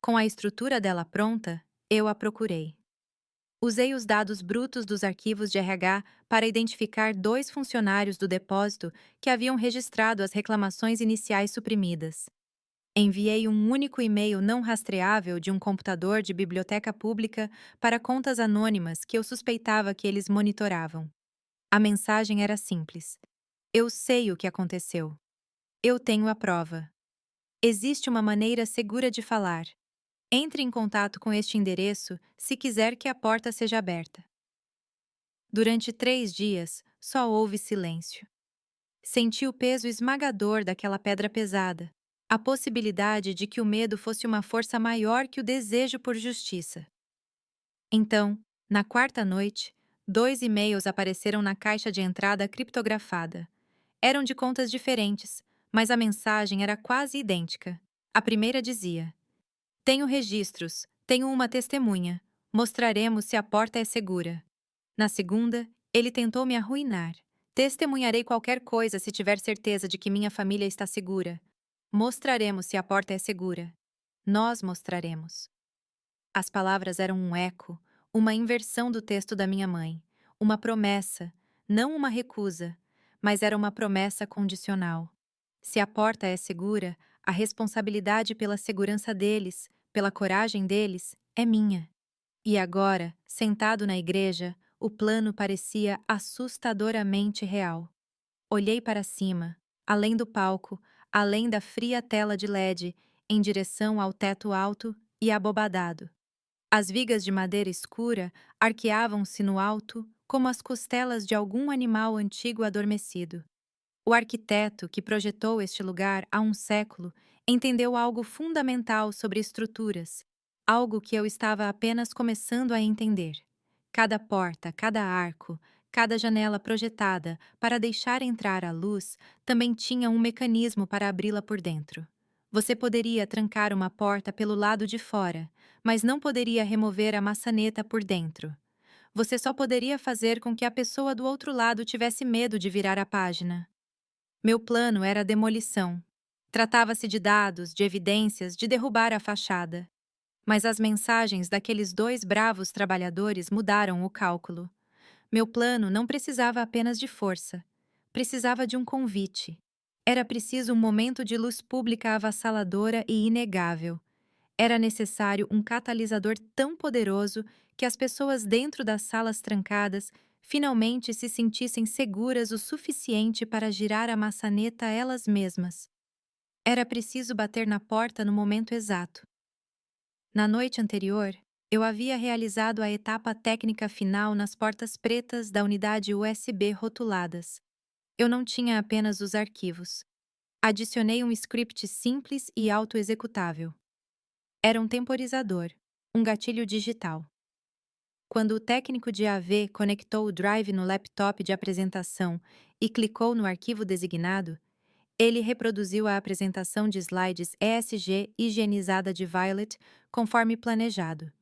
Com a estrutura dela pronta, eu a procurei. Usei os dados brutos dos arquivos de RH para identificar 2 funcionários do depósito que haviam registrado as reclamações iniciais suprimidas. Enviei um único e-mail não rastreável de um computador de biblioteca pública para contas anônimas que eu suspeitava que eles monitoravam. A mensagem era simples: eu sei o que aconteceu. Eu tenho a prova. Existe uma maneira segura de falar. Entre em contato com este endereço se quiser que a porta seja aberta. Durante 3 dias, só houve silêncio. Senti o peso esmagador daquela pedra pesada, a possibilidade de que o medo fosse uma força maior que o desejo por justiça. Então, na quarta noite, 2 e-mails apareceram na caixa de entrada criptografada. Eram de contas diferentes, mas a mensagem era quase idêntica. A primeira dizia: tenho registros, tenho uma testemunha. Mostraremos se a porta é segura. Na segunda, ele tentou me arruinar. Testemunharei qualquer coisa se tiver certeza de que minha família está segura. Mostraremos se a porta é segura. Nós mostraremos. As palavras eram um eco, uma inversão do texto da minha mãe, uma promessa, não uma recusa, mas era uma promessa condicional. Se a porta é segura, a responsabilidade pela segurança deles, pela coragem deles, é minha. E agora, sentado na igreja, o plano parecia assustadoramente real. Olhei para cima, além do palco, além da fria tela de LED, em direção ao teto alto e abobadado. As vigas de madeira escura arqueavam-se no alto como as costelas de algum animal antigo adormecido. O arquiteto que projetou este lugar há um século entendeu algo fundamental sobre estruturas, algo que eu estava apenas começando a entender. Cada porta, cada arco, cada janela projetada para deixar entrar a luz também tinha um mecanismo para abri-la por dentro. Você poderia trancar uma porta pelo lado de fora, mas não poderia remover a maçaneta por dentro. Você só poderia fazer com que a pessoa do outro lado tivesse medo de virar a página. Meu plano era a demolição. Tratava-se de dados, de evidências, de derrubar a fachada. Mas as mensagens daqueles dois bravos trabalhadores mudaram o cálculo. Meu plano não precisava apenas de força. Precisava de um convite. Era preciso um momento de luz pública avassaladora e inegável. Era necessário um catalisador tão poderoso que as pessoas dentro das salas trancadas finalmente se sentissem seguras o suficiente para girar a maçaneta elas mesmas. Era preciso bater na porta no momento exato. Na noite anterior, eu havia realizado a etapa técnica final nas portas pretas da unidade USB rotuladas. Eu não tinha apenas os arquivos. Adicionei um script simples e auto-executável. Era um temporizador, um gatilho digital. Quando o técnico de AV conectou o drive no laptop de apresentação e clicou no arquivo designado, ele reproduziu a apresentação de slides ESG higienizada de Violet conforme planejado.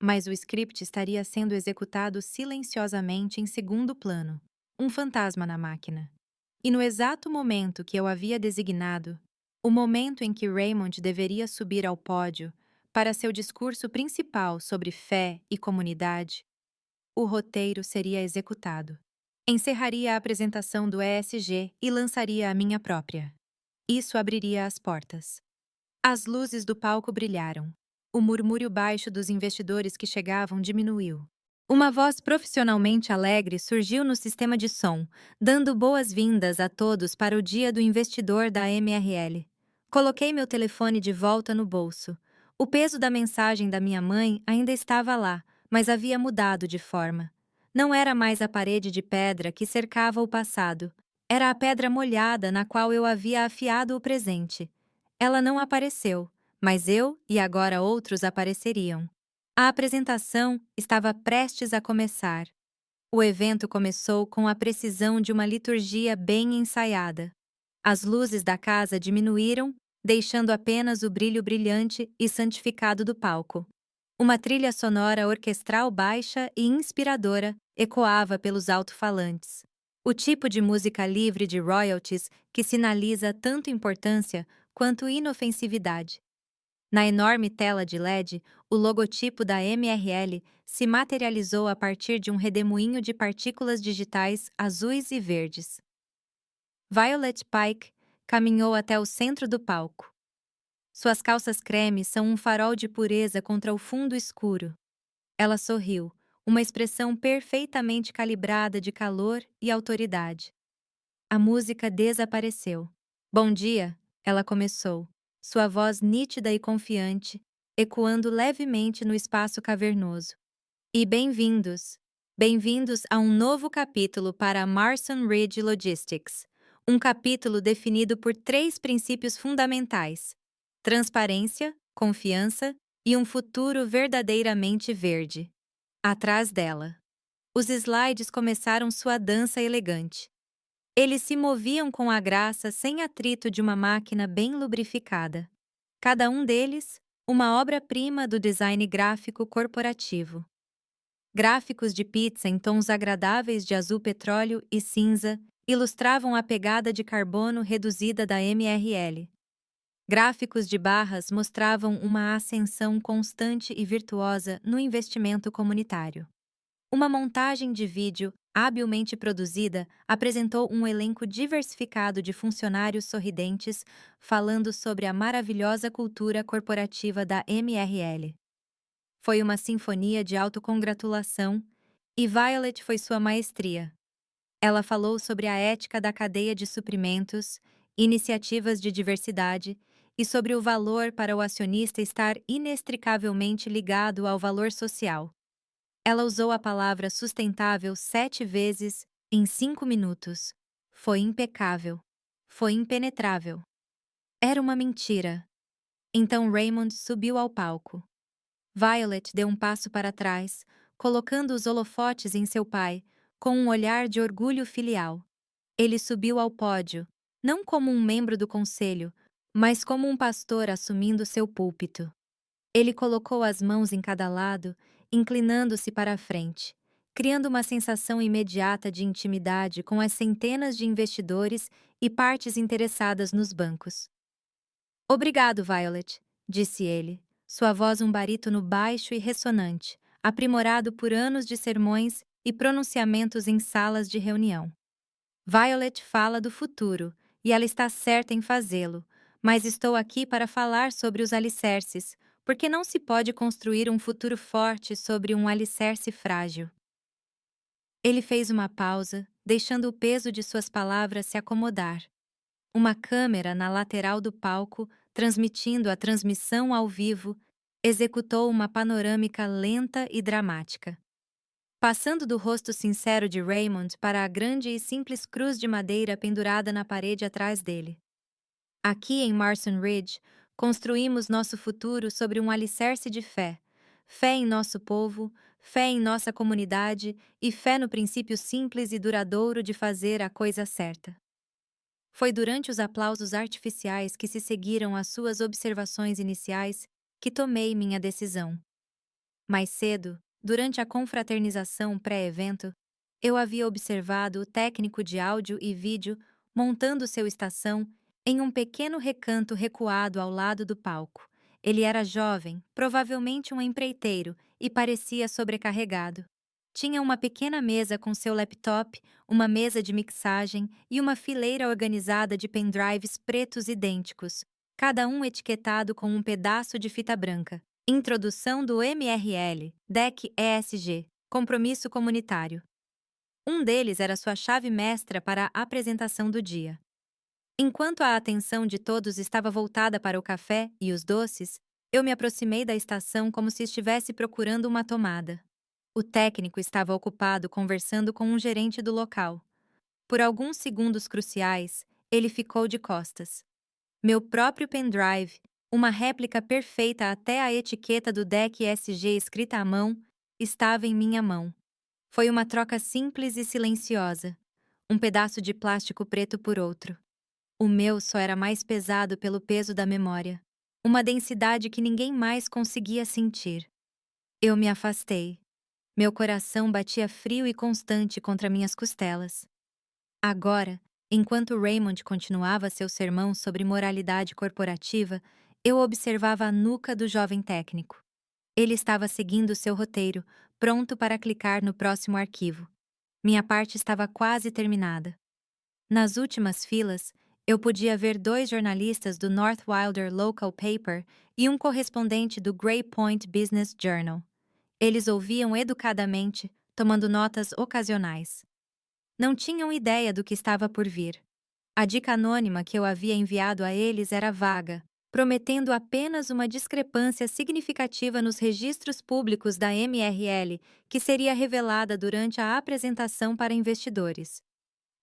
Mas o script estaria sendo executado silenciosamente em segundo plano, um fantasma na máquina. E no exato momento que eu havia designado, o momento em que Raymond deveria subir ao pódio para seu discurso principal sobre fé e comunidade, o roteiro seria executado. Encerraria a apresentação do ESG e lançaria a minha própria. Isso abriria as portas. As luzes do palco brilharam. O murmúrio baixo dos investidores que chegavam diminuiu. Uma voz profissionalmente alegre surgiu no sistema de som, dando boas-vindas a todos para o Dia do Investidor da MRL. Coloquei meu telefone de volta no bolso. O peso da mensagem da minha mãe ainda estava lá, mas havia mudado de forma. Não era mais a parede de pedra que cercava o passado. Era a pedra molhada na qual eu havia afiado o presente. Ela não apareceu, mas eu e agora outros apareceriam. A apresentação estava prestes a começar. O evento começou com a precisão de uma liturgia bem ensaiada. As luzes da casa diminuíram, deixando apenas o brilho brilhante e santificado do palco. Uma trilha sonora orquestral baixa e inspiradora ecoava pelos alto-falantes. O tipo de música livre de royalties que sinaliza tanto importância quanto inofensividade. Na enorme tela de LED, o logotipo da MRL se materializou a partir de um redemoinho de partículas digitais azuis e verdes. Violet Pike caminhou até o centro do palco. Suas calças creme são um farol de pureza contra o fundo escuro. Ela sorriu, uma expressão perfeitamente calibrada de calor e autoridade. A música desapareceu. Bom dia, ela começou, sua voz nítida e confiante, ecoando levemente no espaço cavernoso. E bem-vindos! Bem-vindos a um novo capítulo para a Marson Ridge Logistics. Um capítulo definido por 3 princípios fundamentais: transparência, confiança e um futuro verdadeiramente verde. Atrás dela. Os slides começaram sua dança elegante. Eles se moviam com a graça sem atrito de uma máquina bem lubrificada. Cada um deles, uma obra-prima do design gráfico corporativo. Gráficos de pizza em tons agradáveis de azul petróleo e cinza ilustravam a pegada de carbono reduzida da MRL. Gráficos de barras mostravam uma ascensão constante e virtuosa no investimento comunitário. Uma montagem de vídeo, habilmente produzida, apresentou um elenco diversificado de funcionários sorridentes falando sobre a maravilhosa cultura corporativa da MRL. Foi uma sinfonia de autocongratulação, e Violet foi sua maestria. Ela falou sobre a ética da cadeia de suprimentos, iniciativas de diversidade e sobre o valor para o acionista estar inextricavelmente ligado ao valor social. Ela usou a palavra sustentável 7 vezes em 5 minutos. Foi impecável. Foi impenetrável. Era uma mentira. Então Raymond subiu ao palco. Violet deu um passo para trás, colocando os holofotes em seu pai, com um olhar de orgulho filial. Ele subiu ao pódio, não como um membro do conselho, mas como um pastor assumindo seu púlpito. Ele colocou as mãos em cada lado, inclinando-se para a frente, criando uma sensação imediata de intimidade com as centenas de investidores e partes interessadas nos bancos. Obrigado, Violet, disse ele, sua voz um barítono baixo e ressonante, aprimorado por anos de sermões e pronunciamentos em salas de reunião. Violet fala do futuro, e ela está certa em fazê-lo, mas estou aqui para falar sobre os alicerces, porque não se pode construir um futuro forte sobre um alicerce frágil. Ele fez uma pausa, deixando o peso de suas palavras se acomodar. Uma câmera na lateral do palco, transmitindo a transmissão ao vivo, executou uma panorâmica lenta e dramática. Passando do rosto sincero de Raymond para a grande e simples cruz de madeira pendurada na parede atrás dele. Aqui em Marson Ridge, construímos nosso futuro sobre um alicerce de fé. Fé em nosso povo, fé em nossa comunidade e fé no princípio simples e duradouro de fazer a coisa certa. Foi durante os aplausos artificiais que se seguiram às suas observações iniciais que tomei minha decisão. Mais cedo, durante a confraternização pré-evento, eu havia observado o técnico de áudio e vídeo montando sua estação em um pequeno recanto recuado ao lado do palco. Ele era jovem, provavelmente um empreiteiro, e parecia sobrecarregado. Tinha uma pequena mesa com seu laptop, uma mesa de mixagem e uma fileira organizada de pendrives pretos idênticos, cada um etiquetado com um pedaço de fita branca. Introdução do MRL, DEC ESG, Compromisso Comunitário. Um deles era sua chave mestra para a apresentação do dia. Enquanto a atenção de todos estava voltada para o café e os doces, eu me aproximei da estação como se estivesse procurando uma tomada. O técnico estava ocupado conversando com um gerente do local. Por alguns segundos cruciais, ele ficou de costas. Meu próprio pendrive, uma réplica perfeita até a etiqueta do DEC ESG escrita à mão, estava em minha mão. Foi uma troca simples e silenciosa. Um pedaço de plástico preto por outro. O meu só era mais pesado pelo peso da memória. Uma densidade que ninguém mais conseguia sentir. Eu me afastei. Meu coração batia frio e constante contra minhas costelas. Agora, enquanto Raymond continuava seu sermão sobre moralidade corporativa, eu observava a nuca do jovem técnico. Ele estava seguindo seu roteiro, pronto para clicar no próximo arquivo. Minha parte estava quase terminada. Nas últimas filas, eu podia ver 2 jornalistas do North Wilder Local Paper e um correspondente do Grey Point Business Journal. Eles ouviam educadamente, tomando notas ocasionais. Não tinham ideia do que estava por vir. A dica anônima que eu havia enviado a eles era vaga, prometendo apenas uma discrepância significativa nos registros públicos da MRL, que seria revelada durante a apresentação para investidores.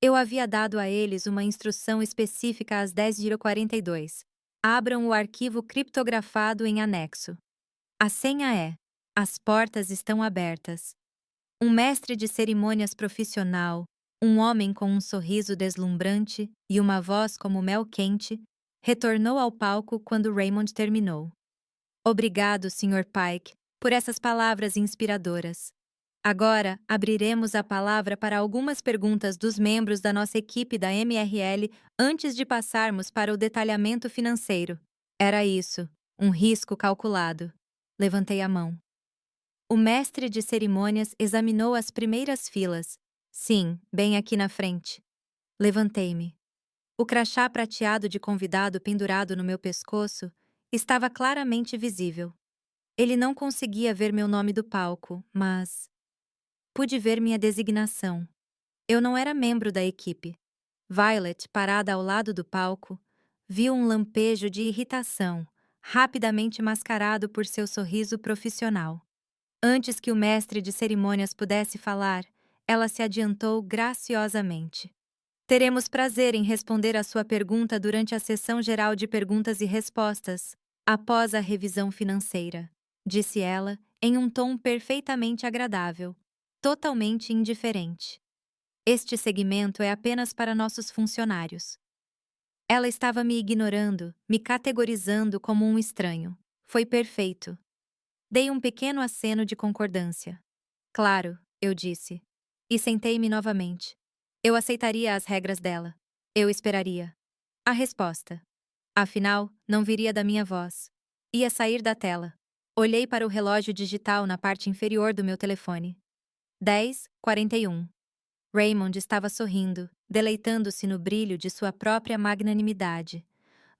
Eu havia dado a eles uma instrução específica às 10h42. Abram o arquivo criptografado em anexo. A senha é: as portas estão abertas. Um mestre de cerimônias profissional, um homem com um sorriso deslumbrante e uma voz como mel quente, retornou ao palco quando Raymond terminou. Obrigado, Sr. Pike, por essas palavras inspiradoras. Agora, abriremos a palavra para algumas perguntas dos membros da nossa equipe da MRL antes de passarmos para o detalhamento financeiro. Era isso, um risco calculado. Levantei a mão. O mestre de cerimônias examinou as primeiras filas. Sim, bem aqui na frente. Levantei-me. O crachá prateado de convidado pendurado no meu pescoço estava claramente visível. Ele não conseguia ver meu nome do palco, mas pude ver minha designação. Eu não era membro da equipe. Violet, parada ao lado do palco, Viu um lampejo de irritação, rapidamente mascarado por seu sorriso profissional. Antes que o mestre de cerimônias pudesse falar, ela se adiantou graciosamente. Teremos prazer em responder à sua pergunta durante a sessão geral de perguntas e respostas, após a revisão financeira, disse ela, em um tom perfeitamente agradável, totalmente indiferente. Este segmento é apenas para nossos funcionários. Ela estava me ignorando, me categorizando como um estranho. Foi perfeito. Dei um pequeno aceno de concordância. Claro, eu disse. E sentei-me novamente. Eu aceitaria as regras dela. Eu esperaria. A resposta. Afinal, não viria da minha voz. Ia sair da tela. Olhei para o relógio digital na parte inferior do meu telefone. 10:41. Raymond estava sorrindo, deleitando-se no brilho de sua própria magnanimidade.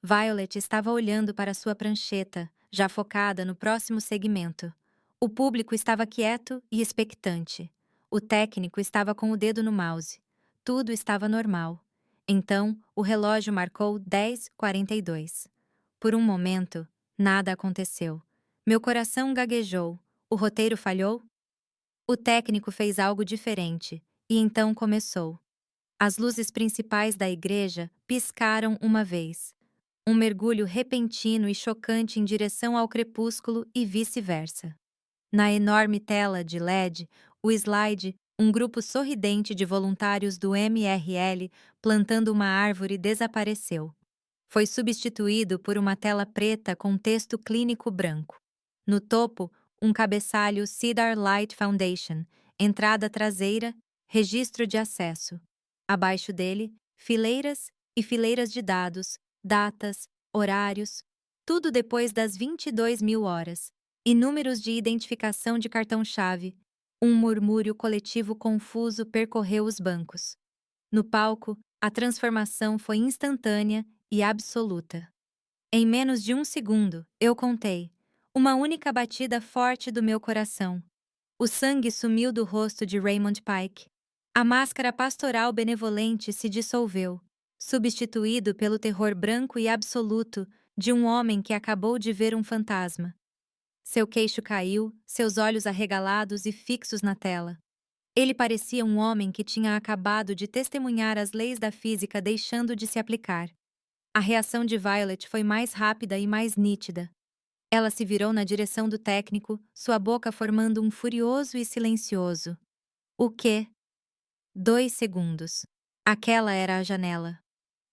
Violet estava olhando para sua prancheta, já focada no próximo segmento. O público estava quieto e expectante. O técnico estava com o dedo no mouse. Tudo estava normal. Então, o relógio marcou 10:42. Por um momento, nada aconteceu. Meu coração gaguejou. O roteiro falhou? O técnico fez algo diferente, e então começou. As luzes principais da igreja piscaram uma vez. Um mergulho repentino e chocante em direção ao crepúsculo e vice-versa. Na enorme tela de LED, o slide, um grupo sorridente de voluntários do MRL plantando uma árvore desapareceu. Foi substituído por uma tela preta com texto clínico branco. No topo, um cabeçalho Cedar Light Foundation, entrada traseira, registro de acesso. Abaixo dele, fileiras e fileiras de dados, datas, horários, tudo depois das 22.000 horas, e números de identificação de cartão-chave. Um murmúrio coletivo confuso percorreu os bancos. No palco, a transformação foi instantânea e absoluta. Em menos de um segundo, eu contei. Uma única batida forte do meu coração. O sangue sumiu do rosto de Raymond Pike. A máscara pastoral benevolente se dissolveu, substituído pelo terror branco e absoluto de um homem que acabou de ver um fantasma. Seu queixo caiu, seus olhos arregalados e fixos na tela. Ele parecia um homem que tinha acabado de testemunhar as leis da física deixando de se aplicar. A reação de Violet foi mais rápida e mais nítida. Ela se virou na direção do técnico, sua boca formando um furioso e silencioso. O quê? 2 segundos. Aquela era a janela.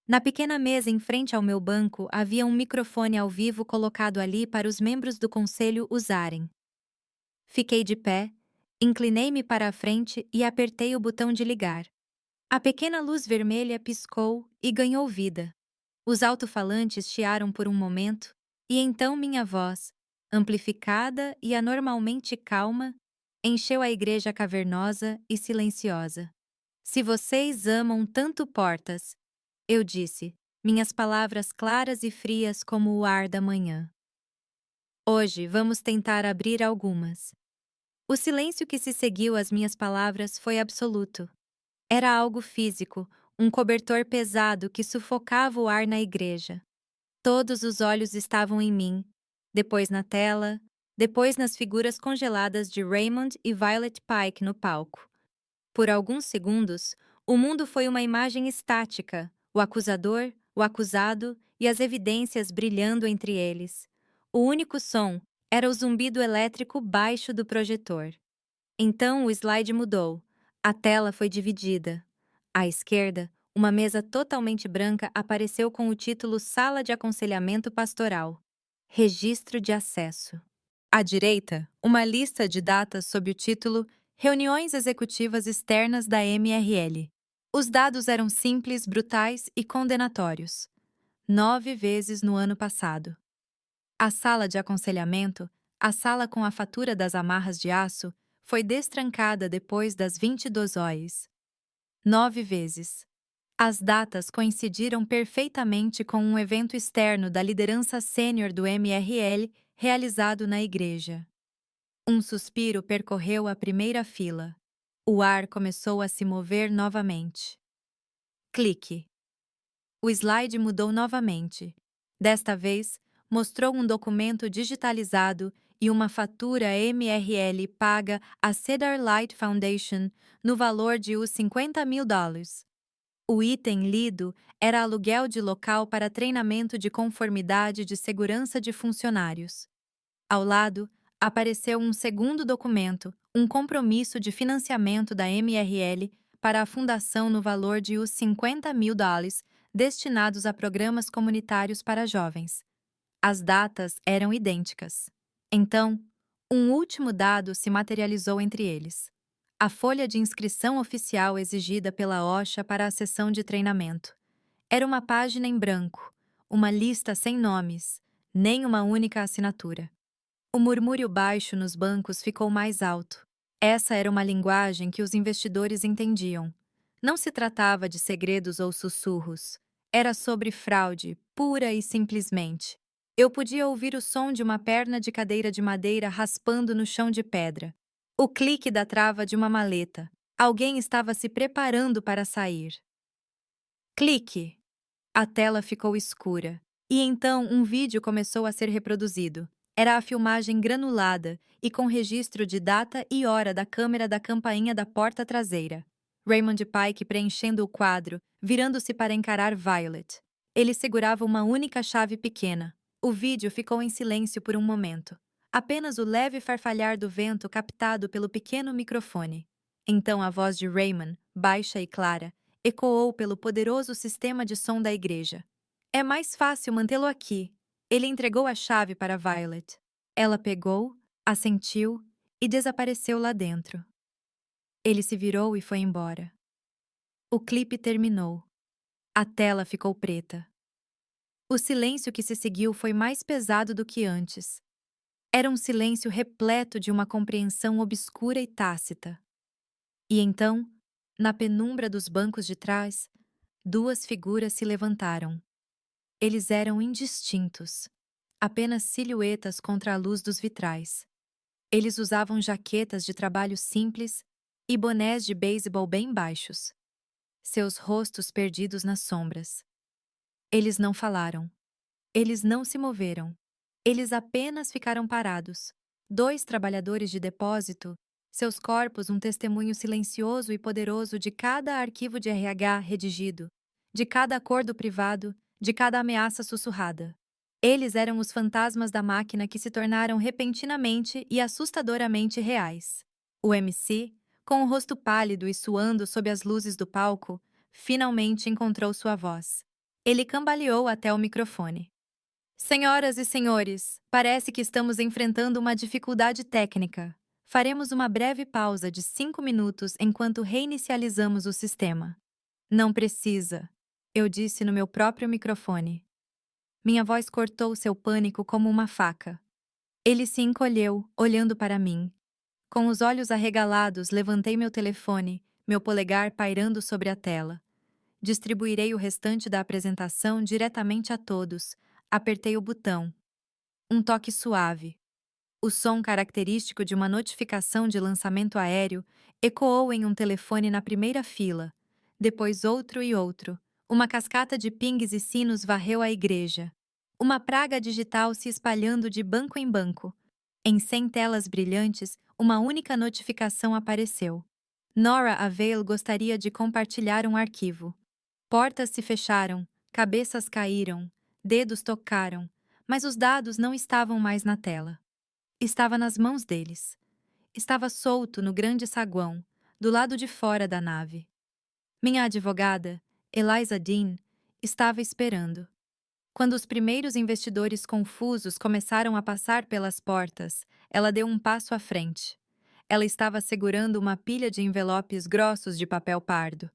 Na pequena mesa em frente ao meu banco havia um microfone ao vivo colocado ali para os membros do conselho usarem. Fiquei de pé, inclinei-me para a frente e apertei o botão de ligar. A pequena luz vermelha piscou e ganhou vida. Os alto-falantes chiaram por um momento, e então minha voz, amplificada e anormalmente calma, encheu a igreja cavernosa e silenciosa. Se vocês amam tanto portas, eu disse, minhas palavras claras e frias como o ar da manhã. Hoje vamos tentar abrir algumas. O silêncio que se seguiu às minhas palavras foi absoluto. Era algo físico, um cobertor pesado que sufocava o ar na igreja. Todos os olhos estavam em mim, depois na tela, depois nas figuras congeladas de Raymond e Violet Pike no palco. Por alguns segundos, o mundo foi uma imagem estática, o acusador, o acusado e as evidências brilhando entre eles. O único som era o zumbido elétrico baixo do projetor. Então o slide mudou. A tela foi dividida. À esquerda, uma mesa totalmente branca apareceu com o título Sala de Aconselhamento Pastoral. Registro de acesso. À direita, uma lista de datas sob o título Reuniões Executivas Externas da MRL. Os dados eram simples, brutais e condenatórios. 9 vezes no ano passado. A sala de aconselhamento, a sala com a fatura das amarras de aço, foi destrancada depois das 22 horas. 9 vezes. As datas coincidiram perfeitamente com um evento externo da liderança sênior do MRL realizado na igreja. Um suspiro percorreu a primeira fila. O ar começou a se mover novamente. Clique. O slide mudou novamente. Desta vez, mostrou um documento digitalizado e uma fatura MRL paga à Cedar Light Foundation no valor de US $50.000. O item lido era aluguel de local para treinamento de conformidade de segurança de funcionários. Ao lado, apareceu um segundo documento, um compromisso de financiamento da MRL para a fundação no valor de US $50.000 destinados a programas comunitários para jovens. As datas eram idênticas. Então, um último dado se materializou entre eles. A folha de inscrição oficial exigida pela OSHA para a sessão de treinamento. Era uma página em branco, uma lista sem nomes, nem uma única assinatura. O murmúrio baixo nos bancos ficou mais alto. Essa era uma linguagem que os investidores entendiam. Não se tratava de segredos ou sussurros. Era sobre fraude, pura e simplesmente. Eu podia ouvir o som de uma perna de cadeira de madeira raspando no chão de pedra. O clique da trava de uma maleta. Alguém estava se preparando para sair. Clique! A tela ficou escura. E então um vídeo começou a ser reproduzido. Era a filmagem granulada e com registro de data e hora da câmera da campainha da porta traseira. Raymond Pike preenchendo o quadro, virando-se para encarar Violet. Ele segurava uma única chave pequena. O vídeo ficou em silêncio por um momento. Apenas o leve farfalhar do vento captado pelo pequeno microfone. Então a voz de Raymond, baixa e clara, ecoou pelo poderoso sistema de som da igreja. É mais fácil mantê-lo aqui. Ele entregou a chave para Violet. Ela pegou, assentiu e desapareceu lá dentro. Ele se virou e foi embora. O clipe terminou. A tela ficou preta. O silêncio que se seguiu foi mais pesado do que antes. Era um silêncio repleto de uma compreensão obscura e tácita. E então, na penumbra dos bancos de trás, duas figuras se levantaram. Eles eram indistintos, apenas silhuetas contra a luz dos vitrais. Eles usavam jaquetas de trabalho simples e bonés de beisebol bem baixos, seus rostos perdidos nas sombras. Eles não falaram. Eles não se moveram. Eles apenas ficaram parados. Dois trabalhadores de depósito, seus corpos um testemunho silencioso e poderoso de cada arquivo de RH redigido, de cada acordo privado, de cada ameaça sussurrada. Eles eram os fantasmas da máquina que se tornaram repentinamente e assustadoramente reais. O MC, com o rosto pálido e suando sob as luzes do palco, finalmente encontrou sua voz. Ele cambaleou até o microfone. Senhoras e senhores, parece que estamos enfrentando uma dificuldade técnica. Faremos uma breve pausa de 5 minutos enquanto reinicializamos o sistema. Não precisa, eu disse no meu próprio microfone. Minha voz cortou seu pânico como uma faca. Ele se encolheu, olhando para mim. Com os olhos arregalados, levantei meu telefone, meu polegar pairando sobre a tela. Distribuirei o restante da apresentação diretamente a todos. Apertei o botão. Um toque suave. O som característico de uma notificação de lançamento aéreo ecoou em um telefone na primeira fila. Depois outro e outro. Uma cascata de pings e sinos varreu a igreja. Uma praga digital se espalhando de banco em banco. Em 100 telas brilhantes, uma única notificação apareceu. Nora Avail gostaria de compartilhar um arquivo. Portas se fecharam, cabeças caíram, dedos tocaram, mas os dados não estavam mais na tela. Estava nas mãos deles. Estava solto no grande saguão, do lado de fora da nave. Minha advogada, Eliza Dean, estava esperando. Quando os primeiros investidores confusos começaram a passar pelas portas, ela deu um passo à frente. Ela estava segurando uma pilha de envelopes grossos de papel pardo.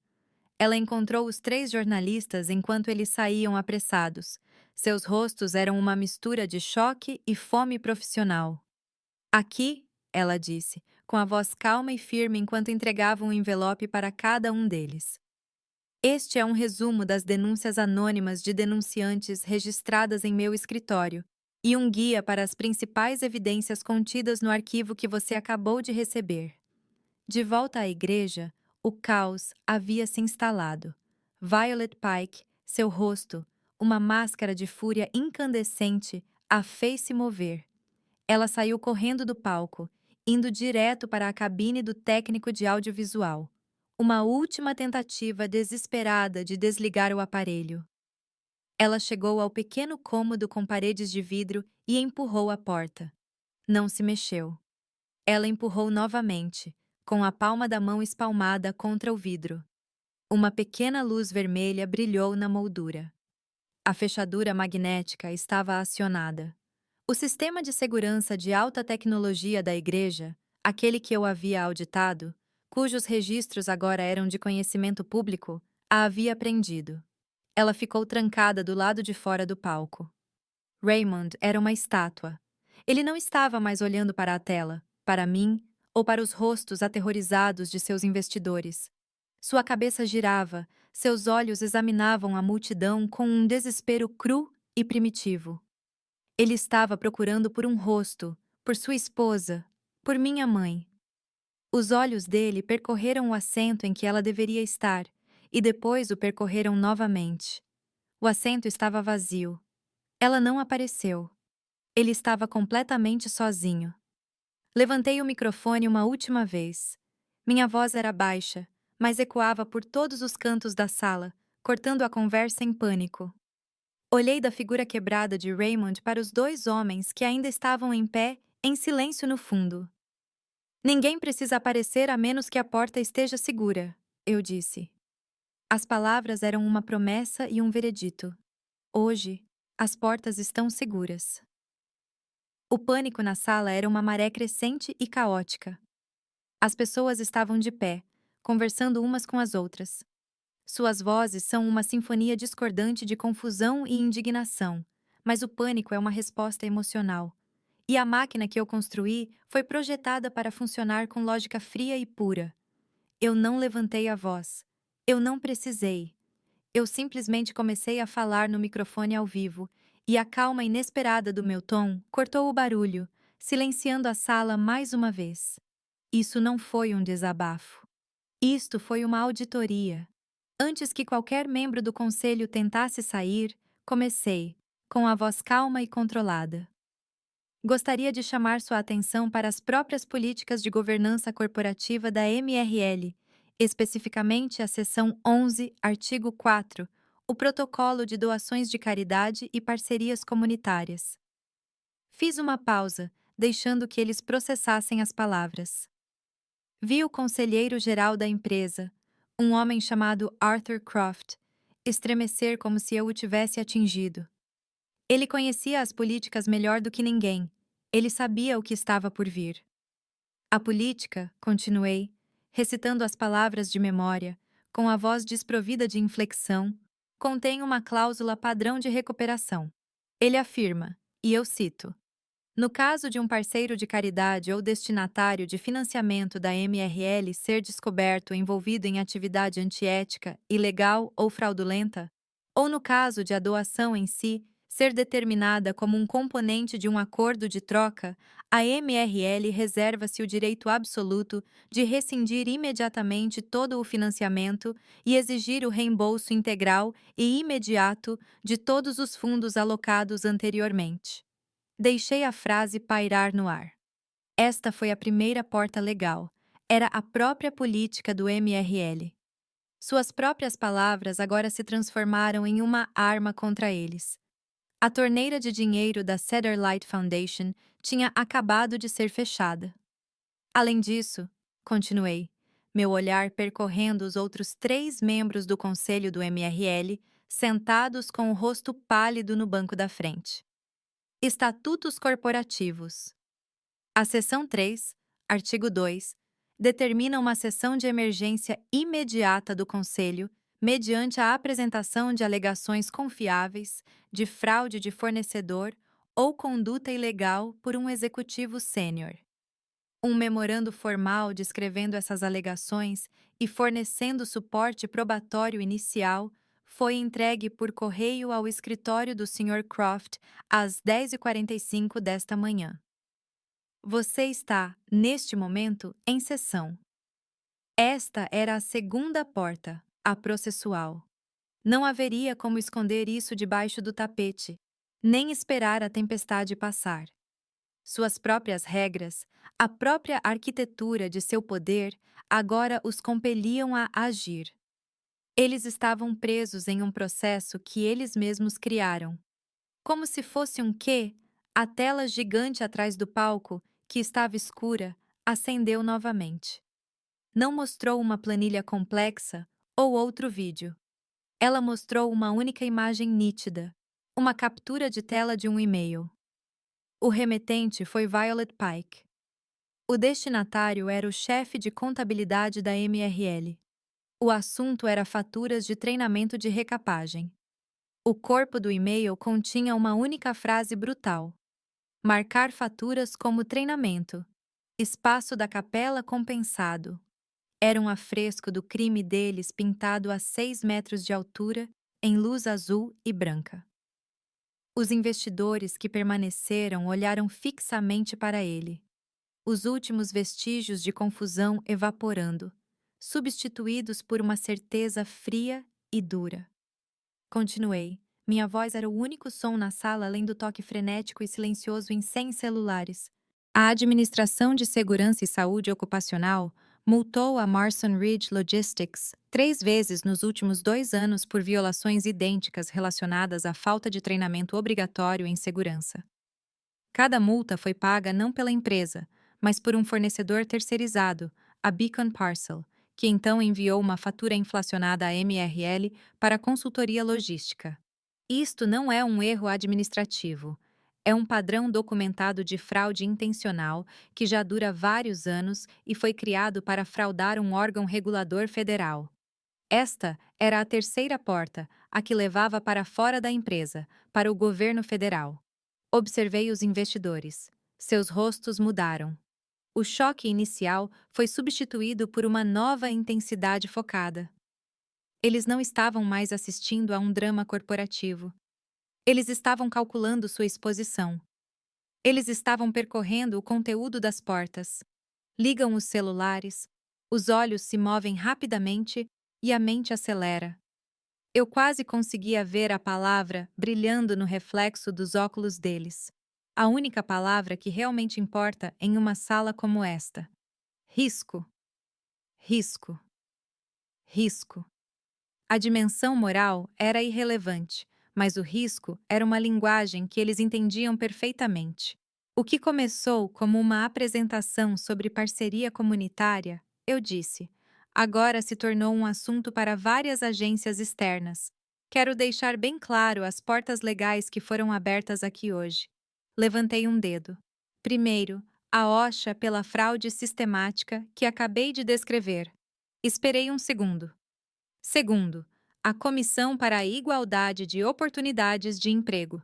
Ela encontrou os 3 jornalistas enquanto eles saíam apressados. Seus rostos eram uma mistura de choque e fome profissional. Aqui, ela disse, com a voz calma e firme enquanto entregava um envelope para cada um deles. Este é um resumo das denúncias anônimas de denunciantes registradas em meu escritório e um guia para as principais evidências contidas no arquivo que você acabou de receber. De volta à igreja, o caos havia se instalado. Violet Pike, Seu rosto, uma máscara de fúria incandescente, a fez se mover. Ela saiu correndo do palco, indo direto para a cabine do técnico de audiovisual. Uma última tentativa desesperada de desligar o aparelho. Ela chegou ao pequeno cômodo com paredes de vidro e empurrou a porta. Não se mexeu. Ela empurrou novamente, com a palma da mão espalmada contra o vidro. Uma pequena luz vermelha brilhou na moldura. A fechadura magnética estava acionada. O sistema de segurança de alta tecnologia da igreja, aquele que eu havia auditado, cujos registros agora eram de conhecimento público, a havia prendido. Ela ficou trancada do lado de fora do palco. Raymond era uma estátua. Ele não estava mais olhando para a tela, para mim, ou para os rostos aterrorizados de seus investidores. Sua cabeça girava, seus olhos examinavam a multidão com um desespero cru e primitivo. Ele estava procurando por um rosto, por sua esposa, por minha mãe. Os olhos dele percorreram o assento em que ela deveria estar, e depois o percorreram novamente. O assento estava vazio. Ela não apareceu. Ele estava completamente sozinho. Levantei o microfone uma última vez. Minha voz era baixa, mas ecoava por todos os cantos da sala, cortando a conversa em pânico. Olhei da figura quebrada de Raymond para os dois homens que ainda estavam em pé, em silêncio no fundo. Ninguém precisa aparecer a menos que a porta esteja segura, eu disse. As palavras eram uma promessa e um veredito. Hoje, as portas estão seguras. O pânico na sala era uma maré crescente e caótica. As pessoas estavam de pé, conversando umas com as outras. Suas vozes são uma sinfonia discordante de confusão e indignação, mas o pânico é uma resposta emocional. E a máquina que eu construí foi projetada para funcionar com lógica fria e pura. Eu não levantei a voz. Eu não precisei. Eu simplesmente comecei a falar no microfone ao vivo, e a calma inesperada do meu tom cortou o barulho, silenciando a sala mais uma vez. Isso não foi um desabafo. Isto foi uma auditoria. Antes que qualquer membro do conselho tentasse sair, comecei, com a voz calma e controlada. Gostaria de chamar sua atenção para as próprias políticas de governança corporativa da MRL, especificamente a seção 11, artigo 4, o Protocolo de Doações de Caridade e Parcerias Comunitárias. Fiz uma pausa, deixando que eles processassem as palavras. Vi o conselheiro-geral da empresa, um homem chamado Arthur Croft, estremecer como se eu o tivesse atingido. Ele conhecia as políticas melhor do que ninguém. Ele sabia o que estava por vir. A política, continuei, recitando as palavras de memória, com a voz desprovida de inflexão, contém uma cláusula padrão de recuperação. Ele afirma, e eu cito: no caso de um parceiro de caridade ou destinatário de financiamento da MRL ser descoberto envolvido em atividade antiética, ilegal ou fraudulenta, ou no caso de a doação em si ser determinada como um componente de um acordo de troca, a MRL reserva-se o direito absoluto de rescindir imediatamente todo o financiamento e exigir o reembolso integral e imediato de todos os fundos alocados anteriormente. Deixei a frase pairar no ar. Esta foi a primeira porta legal. Era a própria política do MRL. Suas próprias palavras agora se transformaram em uma arma contra eles. A torneira de dinheiro da Cedar Light Foundation tinha acabado de ser fechada. Além disso, continuei, meu olhar percorrendo os outros 3 membros do conselho do MRL, sentados com o rosto pálido no banco da frente. Estatutos corporativos. A seção 3, artigo 2, determina uma sessão de emergência imediata do Conselho mediante a apresentação de alegações confiáveis de fraude de fornecedor ou conduta ilegal por um executivo sênior. Um memorando formal descrevendo essas alegações e fornecendo suporte probatório inicial foi entregue por correio ao escritório do Sr. Croft às 10h45 desta manhã. Você está, neste momento, em sessão. Esta era a segunda porta, a processual. Não haveria como esconder isso debaixo do tapete, nem esperar a tempestade passar. Suas próprias regras, a própria arquitetura de seu poder, agora os compeliam a agir. Eles estavam presos em um processo que eles mesmos criaram. Como se fosse um quê, a tela gigante atrás do palco, que estava escura, acendeu novamente. Não mostrou uma planilha complexa ou outro vídeo. Ela mostrou uma única imagem nítida, uma captura de tela de um e-mail. O remetente foi Violet Pike. O destinatário era o chefe de contabilidade da MRL. O assunto era faturas de treinamento de recapagem. O corpo do e-mail continha uma única frase brutal: marcar faturas como treinamento. Espaço da capela compensado. Era um afresco do crime deles pintado a 6 metros de altura, em luz azul e branca. Os investidores que permaneceram olharam fixamente para ele. Os últimos vestígios de confusão evaporando, substituídos por uma certeza fria e dura. Continuei. Minha voz era o único som na sala além do toque frenético e silencioso em 100 celulares. A Administração de Segurança e Saúde Ocupacional multou a Marson Ridge Logistics 3 vezes nos últimos 2 anos por violações idênticas relacionadas à falta de treinamento obrigatório em segurança. Cada multa foi paga não pela empresa, mas por um fornecedor terceirizado, a Beacon Parcel, que então enviou uma fatura inflacionada à MRL para consultoria logística. Isto não é um erro administrativo. É um padrão documentado de fraude intencional que já dura vários anos e foi criado para fraudar um órgão regulador federal. Esta era a terceira porta, a que levava para fora da empresa, para o governo federal. Observei os investidores. Seus rostos mudaram. O choque inicial foi substituído por uma nova intensidade focada. Eles não estavam mais assistindo a um drama corporativo. Eles estavam calculando sua exposição. Eles estavam percorrendo o conteúdo das portas. Ligam os celulares, os olhos se movem rapidamente e a mente acelera. Eu quase conseguia ver a palavra brilhando no reflexo dos óculos deles. A única palavra que realmente importa em uma sala como esta. Risco. Risco. Risco. A dimensão moral era irrelevante, mas o risco era uma linguagem que eles entendiam perfeitamente. O que começou como uma apresentação sobre parceria comunitária, eu disse, agora se tornou um assunto para várias agências externas. Quero deixar bem claro as portas legais que foram abertas aqui hoje. Levantei um dedo. Primeiro, a OSHA pela fraude sistemática que acabei de descrever. Esperei um segundo. Segundo, a Comissão para a Igualdade de Oportunidades de Emprego.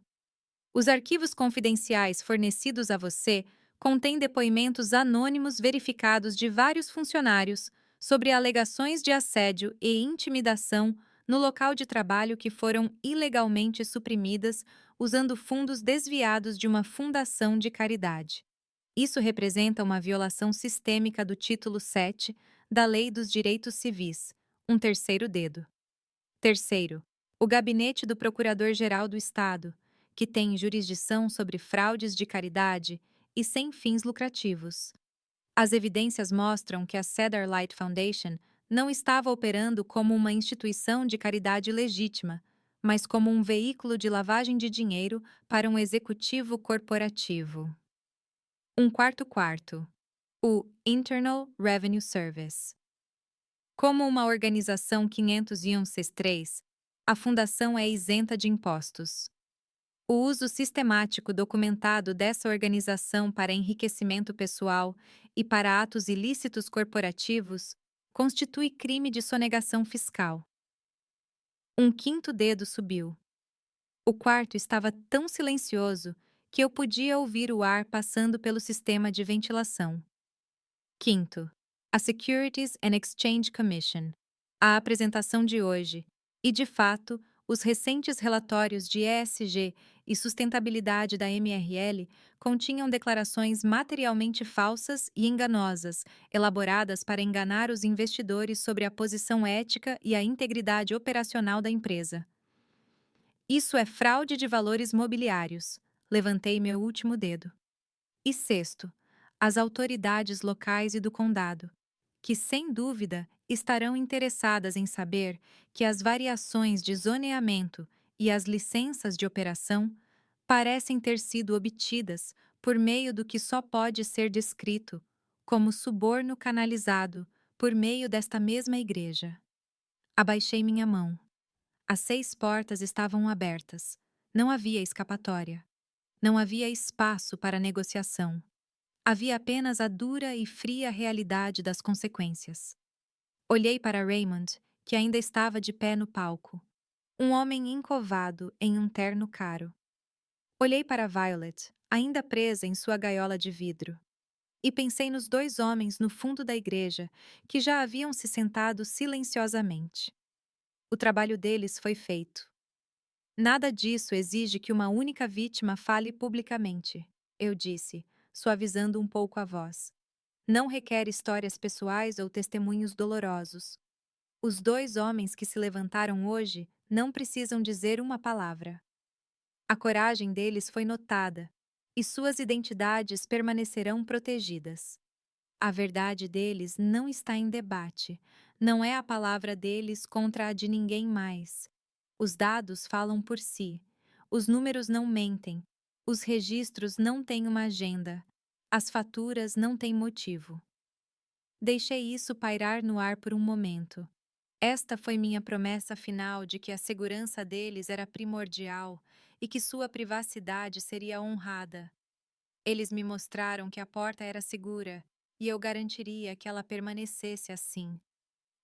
Os arquivos confidenciais fornecidos a você contêm depoimentos anônimos verificados de vários funcionários sobre alegações de assédio e intimidação no local de trabalho que foram ilegalmente suprimidas usando fundos desviados de uma fundação de caridade. Isso representa uma violação sistêmica do título 7 da Lei dos Direitos Civis, um terceiro dedo. Terceiro, o Gabinete do Procurador-Geral do Estado, que tem jurisdição sobre fraudes de caridade e sem fins lucrativos. As evidências mostram que a Cedar Light Foundation não estava operando como uma instituição de caridade legítima, mas como um veículo de lavagem de dinheiro para um executivo corporativo. Um quarto. O Internal Revenue Service. Como uma organização 501c3, a fundação é isenta de impostos. O uso sistemático documentado dessa organização para enriquecimento pessoal e para atos ilícitos corporativos constitui crime de sonegação fiscal. Um quinto dedo subiu. O quarto estava tão silencioso que eu podia ouvir o ar passando pelo sistema de ventilação. Quinto, a Securities and Exchange Commission. A apresentação de hoje, e de fato, os recentes relatórios de ESG e sustentabilidade da MRL continham declarações materialmente falsas e enganosas, elaboradas para enganar os investidores sobre a posição ética e a integridade operacional da empresa. Isso é fraude de valores mobiliários. Levantei meu último dedo. E sexto, as autoridades locais e do condado, que, sem dúvida, estarão interessadas em saber que as variações de zoneamento e as licenças de operação parecem ter sido obtidas por meio do que só pode ser descrito como suborno canalizado por meio desta mesma igreja. Abaixei minha mão. As 6 portas estavam abertas. Não havia escapatória. Não havia espaço para negociação. Havia apenas a dura e fria realidade das consequências. Olhei para Raymond, que ainda estava de pé no palco. Um homem encovado em um terno caro. Olhei para Violet, ainda presa em sua gaiola de vidro. E pensei nos 2 homens no fundo da igreja, que já haviam se sentado silenciosamente. O trabalho deles foi feito. Nada disso exige que uma única vítima fale publicamente, eu disse, suavizando um pouco a voz. Não requer histórias pessoais ou testemunhos dolorosos. Os 2 homens que se levantaram hoje não precisam dizer uma palavra. A coragem deles foi notada, e suas identidades permanecerão protegidas. A verdade deles não está em debate, não é a palavra deles contra a de ninguém mais. Os dados falam por si, os números não mentem, os registros não têm uma agenda, as faturas não têm motivo. Deixei isso pairar no ar por um momento. Esta foi minha promessa final de que a segurança deles era primordial e que sua privacidade seria honrada. Eles me mostraram que a porta era segura e eu garantiria que ela permanecesse assim.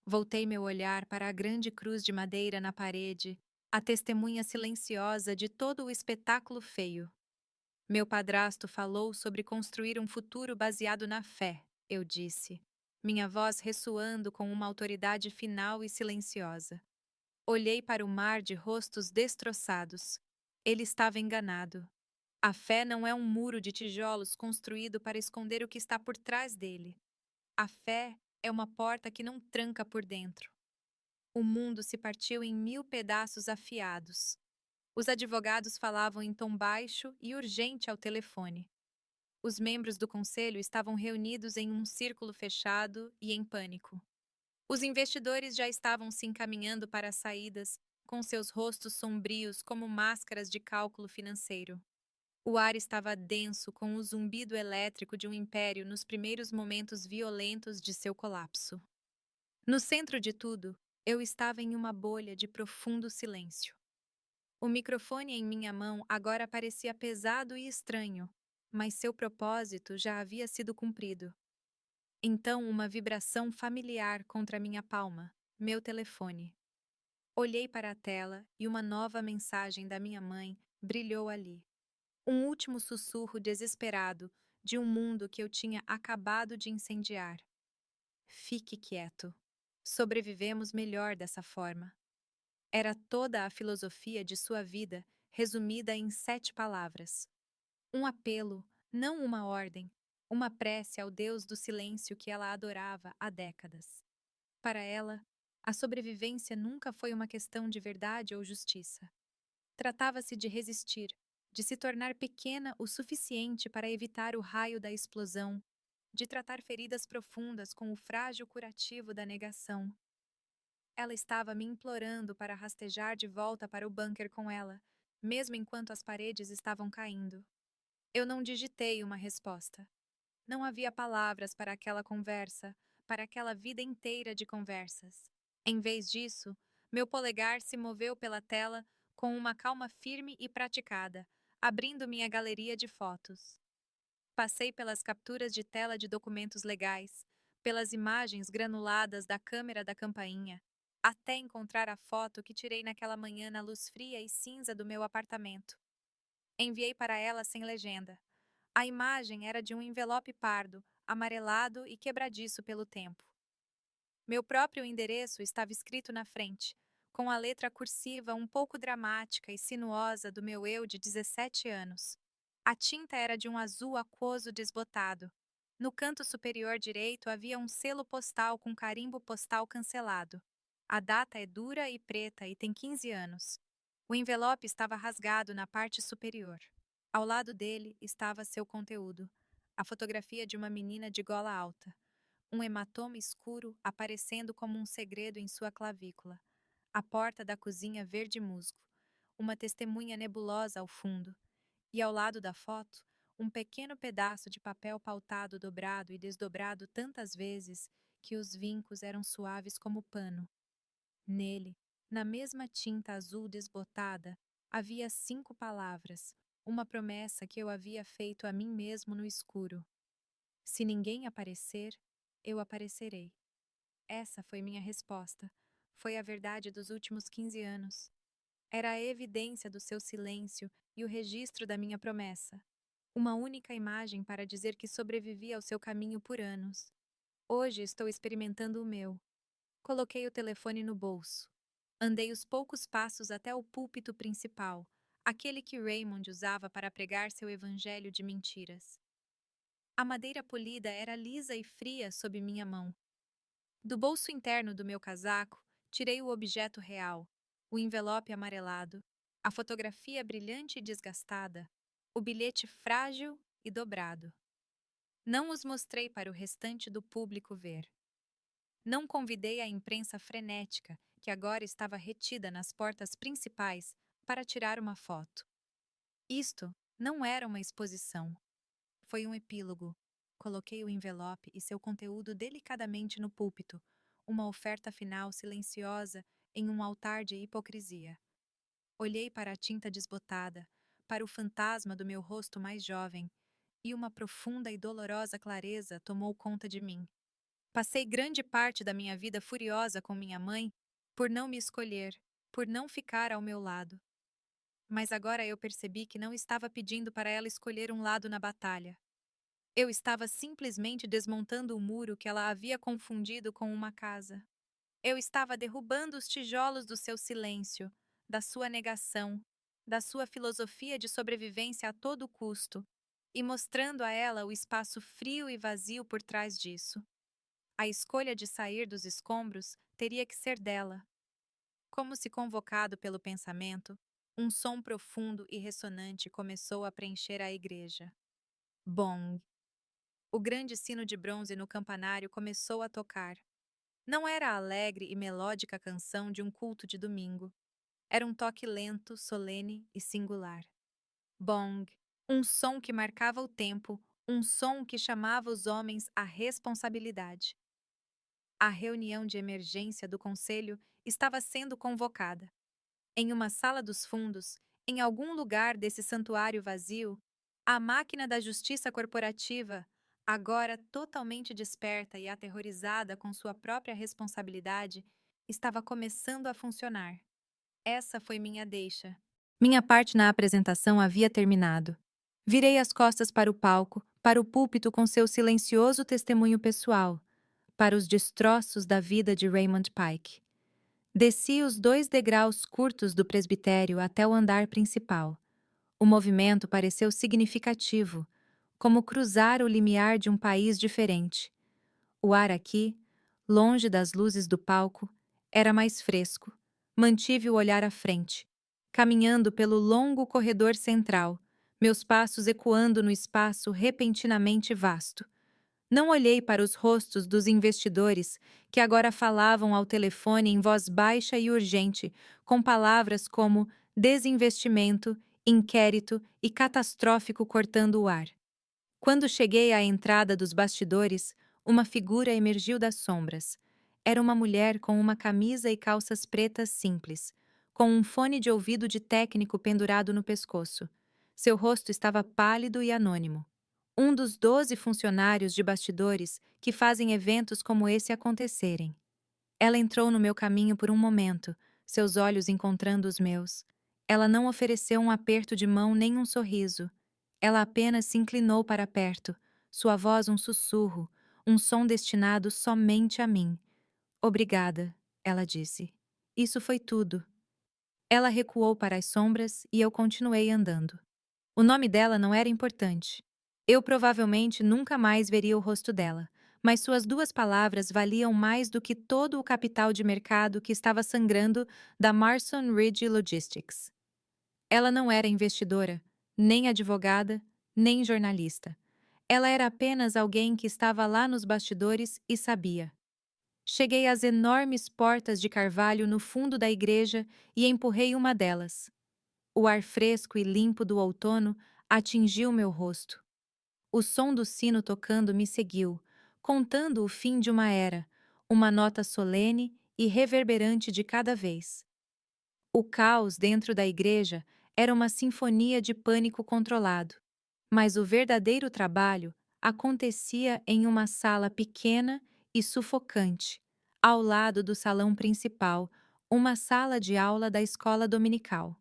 Voltei meu olhar para a grande cruz de madeira na parede, a testemunha silenciosa de todo o espetáculo feio. Meu padrasto falou sobre construir um futuro baseado na fé, eu disse, minha voz ressoando com uma autoridade final e silenciosa. Olhei para o mar de rostos destroçados. Ele estava enganado. A fé não é um muro de tijolos construído para esconder o que está por trás dele. A fé é uma porta que não tranca por dentro. O mundo se partiu em 1000 pedaços afiados. Os advogados falavam em tom baixo e urgente ao telefone. Os membros do conselho estavam reunidos em um círculo fechado e em pânico. Os investidores já estavam se encaminhando para as saídas, com seus rostos sombrios como máscaras de cálculo financeiro. O ar estava denso com o zumbido elétrico de um império nos primeiros momentos violentos de seu colapso. No centro de tudo, eu estava em uma bolha de profundo silêncio. O microfone em minha mão agora parecia pesado e estranho, mas seu propósito já havia sido cumprido. Então, uma vibração familiar contra minha palma, meu telefone. Olhei para a tela e uma nova mensagem da minha mãe brilhou ali. Um último sussurro desesperado de um mundo que eu tinha acabado de incendiar. Fique quieto. Sobrevivemos melhor dessa forma. Era toda a filosofia de sua vida resumida em 7 palavras. Um apelo, não uma ordem, uma prece ao Deus do silêncio que ela adorava há décadas. Para ela, a sobrevivência nunca foi uma questão de verdade ou justiça. Tratava-se de resistir, de se tornar pequena o suficiente para evitar o raio da explosão, de tratar feridas profundas com o frágil curativo da negação. Ela estava me implorando para rastejar de volta para o bunker com ela, mesmo enquanto as paredes estavam caindo. Eu não digitei uma resposta. Não havia palavras para aquela conversa, para aquela vida inteira de conversas. Em vez disso, meu polegar se moveu pela tela com uma calma firme e praticada, abrindo minha galeria de fotos. Passei pelas capturas de tela de documentos legais, pelas imagens granuladas da câmera da campainha, até encontrar a foto que tirei naquela manhã na luz fria e cinza do meu apartamento. Enviei para ela sem legenda. A imagem era de um envelope pardo, amarelado e quebradiço pelo tempo. Meu próprio endereço estava escrito na frente, com a letra cursiva um pouco dramática e sinuosa do meu eu de 17 anos. A tinta era de um azul aquoso desbotado. No canto superior direito havia um selo postal com carimbo postal cancelado. A data é dura e preta e tem 15 anos. O envelope estava rasgado na parte superior. Ao lado dele estava seu conteúdo: a fotografia de uma menina de gola alta, um hematoma escuro aparecendo como um segredo em sua clavícula, a porta da cozinha verde musgo, uma testemunha nebulosa ao fundo, e ao lado da foto, um pequeno pedaço de papel pautado dobrado e desdobrado tantas vezes que os vincos eram suaves como pano. Nele, na mesma tinta azul desbotada, havia 5 palavras, uma promessa que eu havia feito a mim mesmo no escuro. Se ninguém aparecer, eu aparecerei. Essa foi minha resposta. Foi a verdade dos últimos 15 anos. Era a evidência do seu silêncio e o registro da minha promessa. Uma única imagem para dizer que sobrevivi ao seu caminho por anos. Hoje estou experimentando o meu. Coloquei o telefone no bolso. Andei os poucos passos até o púlpito principal, aquele que Raymond usava para pregar seu evangelho de mentiras. A madeira polida era lisa e fria sob minha mão. Do bolso interno do meu casaco, tirei o objeto real, o envelope amarelado, a fotografia brilhante e desgastada, o bilhete frágil e dobrado. Não os mostrei para o restante do público ver. Não convidei a imprensa frenética, que agora estava retida nas portas principais, para tirar uma foto. Isto não era uma exposição. Foi um epílogo. Coloquei o envelope e seu conteúdo delicadamente no púlpito, uma oferta final silenciosa em um altar de hipocrisia. Olhei para a tinta desbotada, para o fantasma do meu rosto mais jovem, e uma profunda e dolorosa clareza tomou conta de mim. Passei grande parte da minha vida furiosa com minha mãe por não me escolher, por não ficar ao meu lado. Mas agora eu percebi que não estava pedindo para ela escolher um lado na batalha. Eu estava simplesmente desmontando o muro que ela havia confundido com uma casa. Eu estava derrubando os tijolos do seu silêncio, da sua negação, da sua filosofia de sobrevivência a todo custo, e mostrando a ela o espaço frio e vazio por trás disso. A escolha de sair dos escombros teria que ser dela. Como se convocado pelo pensamento, um som profundo e ressonante começou a preencher a igreja. Bong! O grande sino de bronze no campanário começou a tocar. Não era a alegre e melódica canção de um culto de domingo. Era um toque lento, solene e singular. Bong! Um som que marcava o tempo, um som que chamava os homens à responsabilidade. A reunião de emergência do conselho estava sendo convocada. Em uma sala dos fundos, em algum lugar desse santuário vazio, a máquina da justiça corporativa, agora totalmente desperta e aterrorizada com sua própria responsabilidade, estava começando a funcionar. Essa foi minha deixa. Minha parte na apresentação havia terminado. Virei as costas para o palco, para o púlpito com seu silencioso testemunho pessoal, para os destroços da vida de Raymond Pike. Desci os 2 degraus curtos do presbitério até o andar principal. O movimento pareceu significativo, como cruzar o limiar de um país diferente. O ar aqui, longe das luzes do palco, era mais fresco. Mantive o olhar à frente, caminhando pelo longo corredor central, meus passos ecoando no espaço repentinamente vasto. Não olhei para os rostos dos investidores que agora falavam ao telefone em voz baixa e urgente, com palavras como desinvestimento, inquérito e catastrófico cortando o ar. Quando cheguei à entrada dos bastidores, uma figura emergiu das sombras. Era uma mulher com uma camisa e calças pretas simples, com um fone de ouvido de técnico pendurado no pescoço. Seu rosto estava pálido e anônimo. Um dos 12 funcionários de bastidores que fazem eventos como esse acontecerem. Ela entrou no meu caminho por um momento, seus olhos encontrando os meus. Ela não ofereceu um aperto de mão nem um sorriso. Ela apenas se inclinou para perto, sua voz um sussurro, um som destinado somente a mim. Obrigada, ela disse. Isso foi tudo. Ela recuou para as sombras e eu continuei andando. O nome dela não era importante. Eu provavelmente nunca mais veria o rosto dela, mas suas duas palavras valiam mais do que todo o capital de mercado que estava sangrando da Marson Ridge Logistics. Ela não era investidora, nem advogada, nem jornalista. Ela era apenas alguém que estava lá nos bastidores e sabia. Cheguei às enormes portas de carvalho no fundo da igreja e empurrei uma delas. O ar fresco e limpo do outono atingiu meu rosto. O som do sino tocando me seguiu, contando o fim de uma era, uma nota solene e reverberante de cada vez. O caos dentro da igreja era uma sinfonia de pânico controlado, mas o verdadeiro trabalho acontecia em uma sala pequena e sufocante, ao lado do salão principal, uma sala de aula da escola dominical.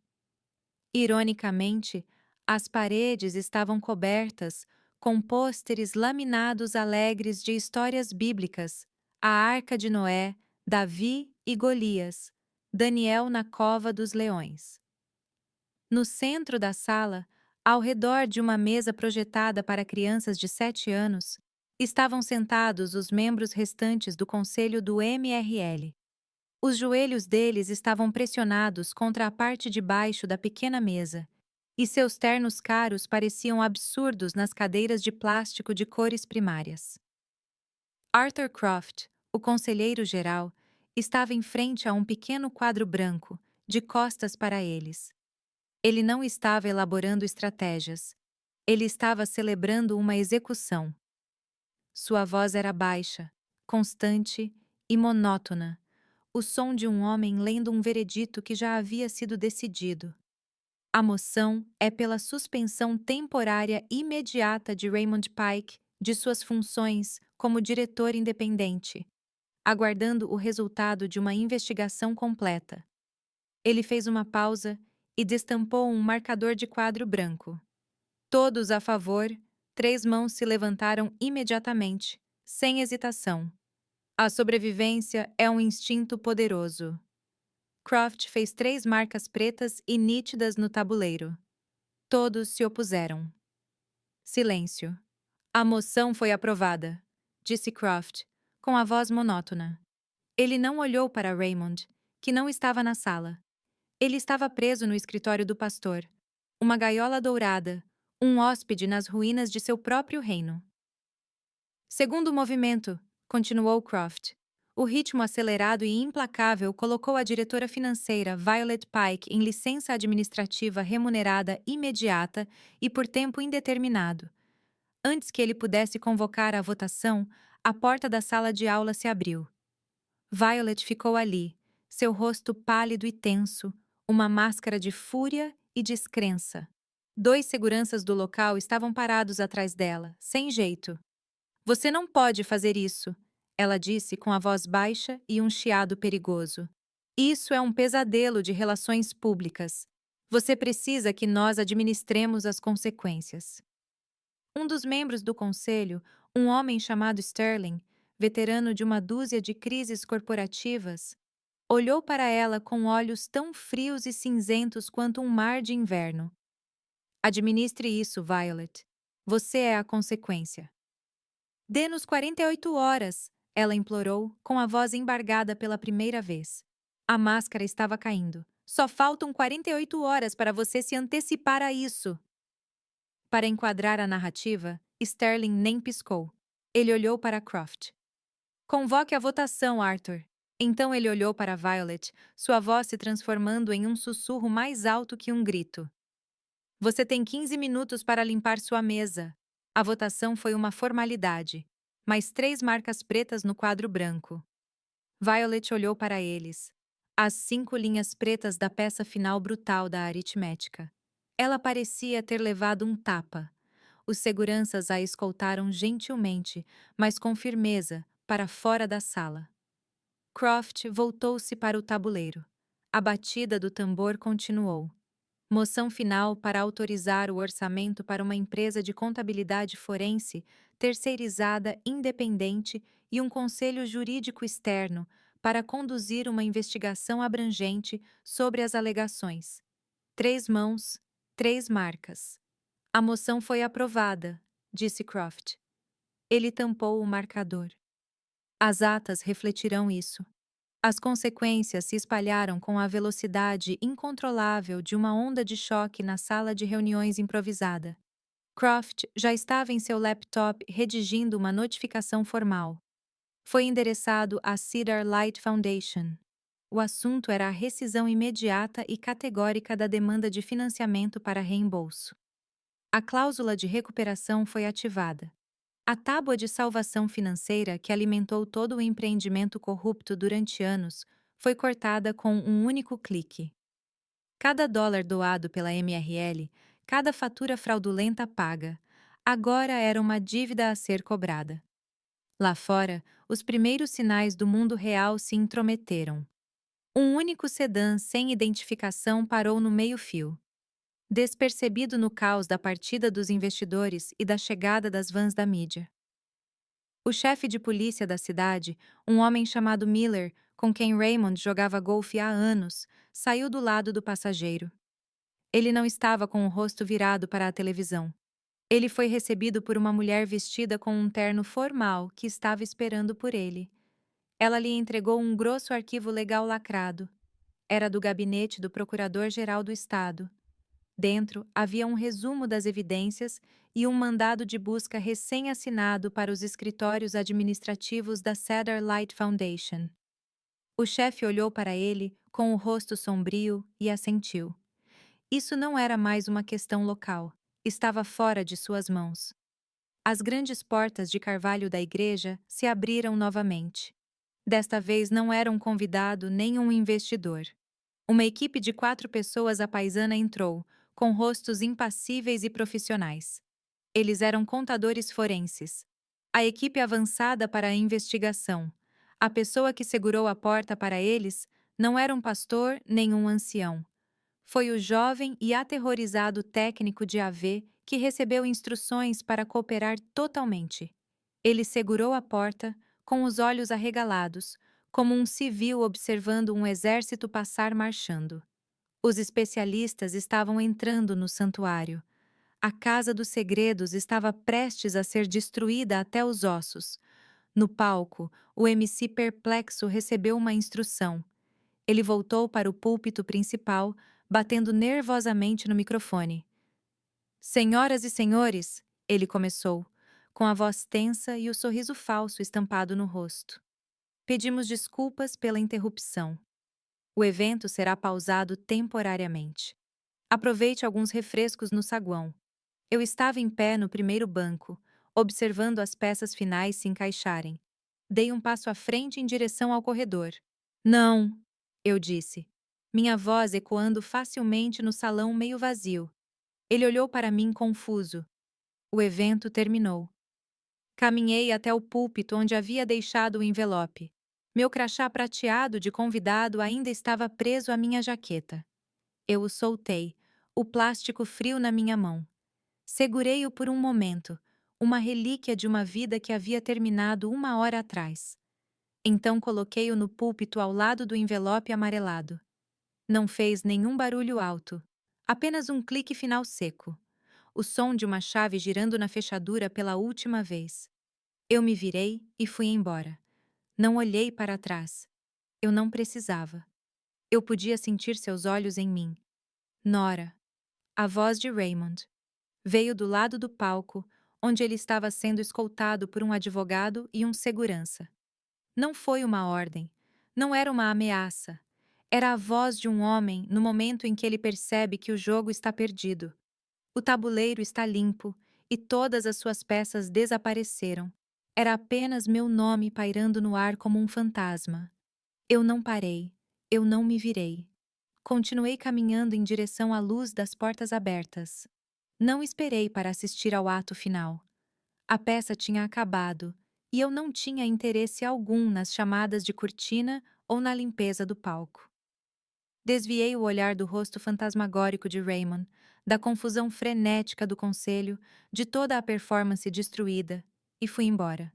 Ironicamente, as paredes estavam cobertas com pôsteres laminados alegres de histórias bíblicas: a Arca de Noé, Davi e Golias, Daniel na cova dos leões. No centro da sala, ao redor de uma mesa projetada para crianças de 7 anos, estavam sentados os membros restantes do conselho do MRL. Os joelhos deles estavam pressionados contra a parte de baixo da pequena mesa, e seus ternos caros pareciam absurdos nas cadeiras de plástico de cores primárias. Arthur Croft, o conselheiro-geral, estava em frente a um pequeno quadro branco, de costas para eles. Ele não estava elaborando estratégias. Ele estava celebrando uma execução. Sua voz era baixa, constante e monótona, o som de um homem lendo um veredito que já havia sido decidido. A moção é pela suspensão temporária imediata de Raymond Pike de suas funções como diretor independente, aguardando o resultado de uma investigação completa. Ele fez uma pausa e destampou um marcador de quadro branco. Todos a favor, 3 mãos se levantaram imediatamente, sem hesitação. A sobrevivência é um instinto poderoso. Croft fez 3 marcas pretas e nítidas no tabuleiro. Todos se opuseram. Silêncio. A moção foi aprovada, disse Croft, com a voz monótona. Ele não olhou para Raymond, que não estava na sala. Ele estava preso no escritório do pastor, uma gaiola dourada, um hóspede nas ruínas de seu próprio reino. Segundo movimento, continuou Croft. O ritmo acelerado e implacável colocou a diretora financeira Violet Pike em licença administrativa remunerada imediata e por tempo indeterminado. Antes que ele pudesse convocar a votação, a porta da sala de aula se abriu. Violet ficou ali, seu rosto pálido e tenso, uma máscara de fúria e descrença. 2 seguranças do local estavam parados atrás dela, sem jeito. Você não pode fazer isso, ela disse com a voz baixa e um chiado perigoso. Isso é um pesadelo de relações públicas. Você precisa que nós administremos as consequências. Um dos membros do conselho, um homem chamado Sterling, veterano de uma dúzia de crises corporativas, olhou para ela com olhos tão frios e cinzentos quanto um mar de inverno. Administre isso, Violet. Você é a consequência. Dê-nos 48 horas, ela implorou, com a voz embargada pela primeira vez. A máscara estava caindo. Só faltam 48 horas para você se antecipar a isso. Para enquadrar a narrativa, Sterling nem piscou. Ele olhou para Croft. Convoque a votação, Arthur. Então ele olhou para Violet, sua voz se transformando em um sussurro mais alto que um grito. Você tem 15 minutos para limpar sua mesa. A votação foi uma formalidade. Mais 3 marcas pretas no quadro branco. Violet olhou para eles. As 5 linhas pretas da peça final brutal da aritmética. Ela parecia ter levado um tapa. Os seguranças a escoltaram gentilmente, mas com firmeza, para fora da sala. Croft voltou-se para o tabuleiro. A batida do tambor continuou. Moção final para autorizar o orçamento para uma empresa de contabilidade forense, terceirizada, independente e um conselho jurídico externo para conduzir uma investigação abrangente sobre as alegações. 3 mãos, 3 marcas. A moção foi aprovada, disse Croft. Ele tampou o marcador. As atas refletirão isso. As consequências se espalharam com a velocidade incontrolável de uma onda de choque na sala de reuniões improvisada. Croft já estava em seu laptop redigindo uma notificação formal. Foi endereçado à Cedar Light Foundation. O assunto era a rescisão imediata e categórica da demanda de financiamento para reembolso. A cláusula de recuperação foi ativada. A tábua de salvação financeira que alimentou todo o empreendimento corrupto durante anos foi cortada com um único clique. Cada dólar doado pela MRL, cada fatura fraudulenta paga, agora era uma dívida a ser cobrada. Lá fora, os primeiros sinais do mundo real se intrometeram. Um único sedã sem identificação parou no meio-fio. Despercebido no caos da partida dos investidores e da chegada das vans da mídia. O chefe de polícia da cidade, um homem chamado Miller, com quem Raymond jogava golfe há anos, saiu do lado do passageiro. Ele não estava com o rosto virado para a televisão. Ele foi recebido por uma mulher vestida com um terno formal que estava esperando por ele. Ela lhe entregou um grosso arquivo legal lacrado. Era do gabinete do Procurador-Geral do Estado. Dentro havia um resumo das evidências e um mandado de busca recém-assinado para os escritórios administrativos da Cedar Light Foundation. O chefe olhou para ele com o rosto sombrio e assentiu. Isso não era mais uma questão local. Estava fora de suas mãos. As grandes portas de carvalho da igreja se abriram novamente. Desta vez não era um convidado nem um investidor. Uma equipe de 4 pessoas à paisana entrou, com rostos impassíveis e profissionais. Eles eram contadores forenses. A equipe avançada para a investigação. A pessoa que segurou a porta para eles não era um pastor nem um ancião. Foi o jovem e aterrorizado técnico de AV que recebeu instruções para cooperar totalmente. Ele segurou a porta, com os olhos arregalados, como um civil observando um exército passar marchando. Os especialistas estavam entrando no santuário. A Casa dos Segredos estava prestes a ser destruída até os ossos. No palco, o MC perplexo recebeu uma instrução. Ele voltou para o púlpito principal, batendo nervosamente no microfone. Senhoras e senhores, ele começou, com a voz tensa e o sorriso falso estampado no rosto. Pedimos desculpas pela interrupção. O evento será pausado temporariamente. Aproveite alguns refrescos no saguão. Eu estava em pé no primeiro banco, observando as peças finais se encaixarem. Dei um passo à frente em direção ao corredor. Não, eu disse, minha voz ecoando facilmente no salão meio vazio. Ele olhou para mim confuso. O evento terminou. Caminhei até o púlpito onde havia deixado o envelope. Meu crachá prateado de convidado ainda estava preso à minha jaqueta. Eu o soltei, o plástico frio na minha mão. Segurei-o por um momento, uma relíquia de uma vida que havia terminado 1 hora atrás. Então coloquei-o no púlpito ao lado do envelope amarelado. Não fez nenhum barulho alto, apenas um clique final seco. O som de uma chave girando na fechadura pela última vez. Eu me virei e fui embora. Não olhei para trás. Eu não precisava. Eu podia sentir seus olhos em mim. Nora. A voz de Raymond. Veio do lado do palco, onde ele estava sendo escoltado por um advogado e um segurança. Não foi uma ordem. Não era uma ameaça. Era a voz de um homem no momento em que ele percebe que o jogo está perdido. O tabuleiro está limpo e todas as suas peças desapareceram. Era apenas meu nome pairando no ar como um fantasma. Eu não parei. Eu não me virei. Continuei caminhando em direção à luz das portas abertas. Não esperei para assistir ao ato final. A peça tinha acabado e eu não tinha interesse algum nas chamadas de cortina ou na limpeza do palco. Desviei o olhar do rosto fantasmagórico de Raymond, da confusão frenética do conselho, de toda a performance destruída, e fui embora.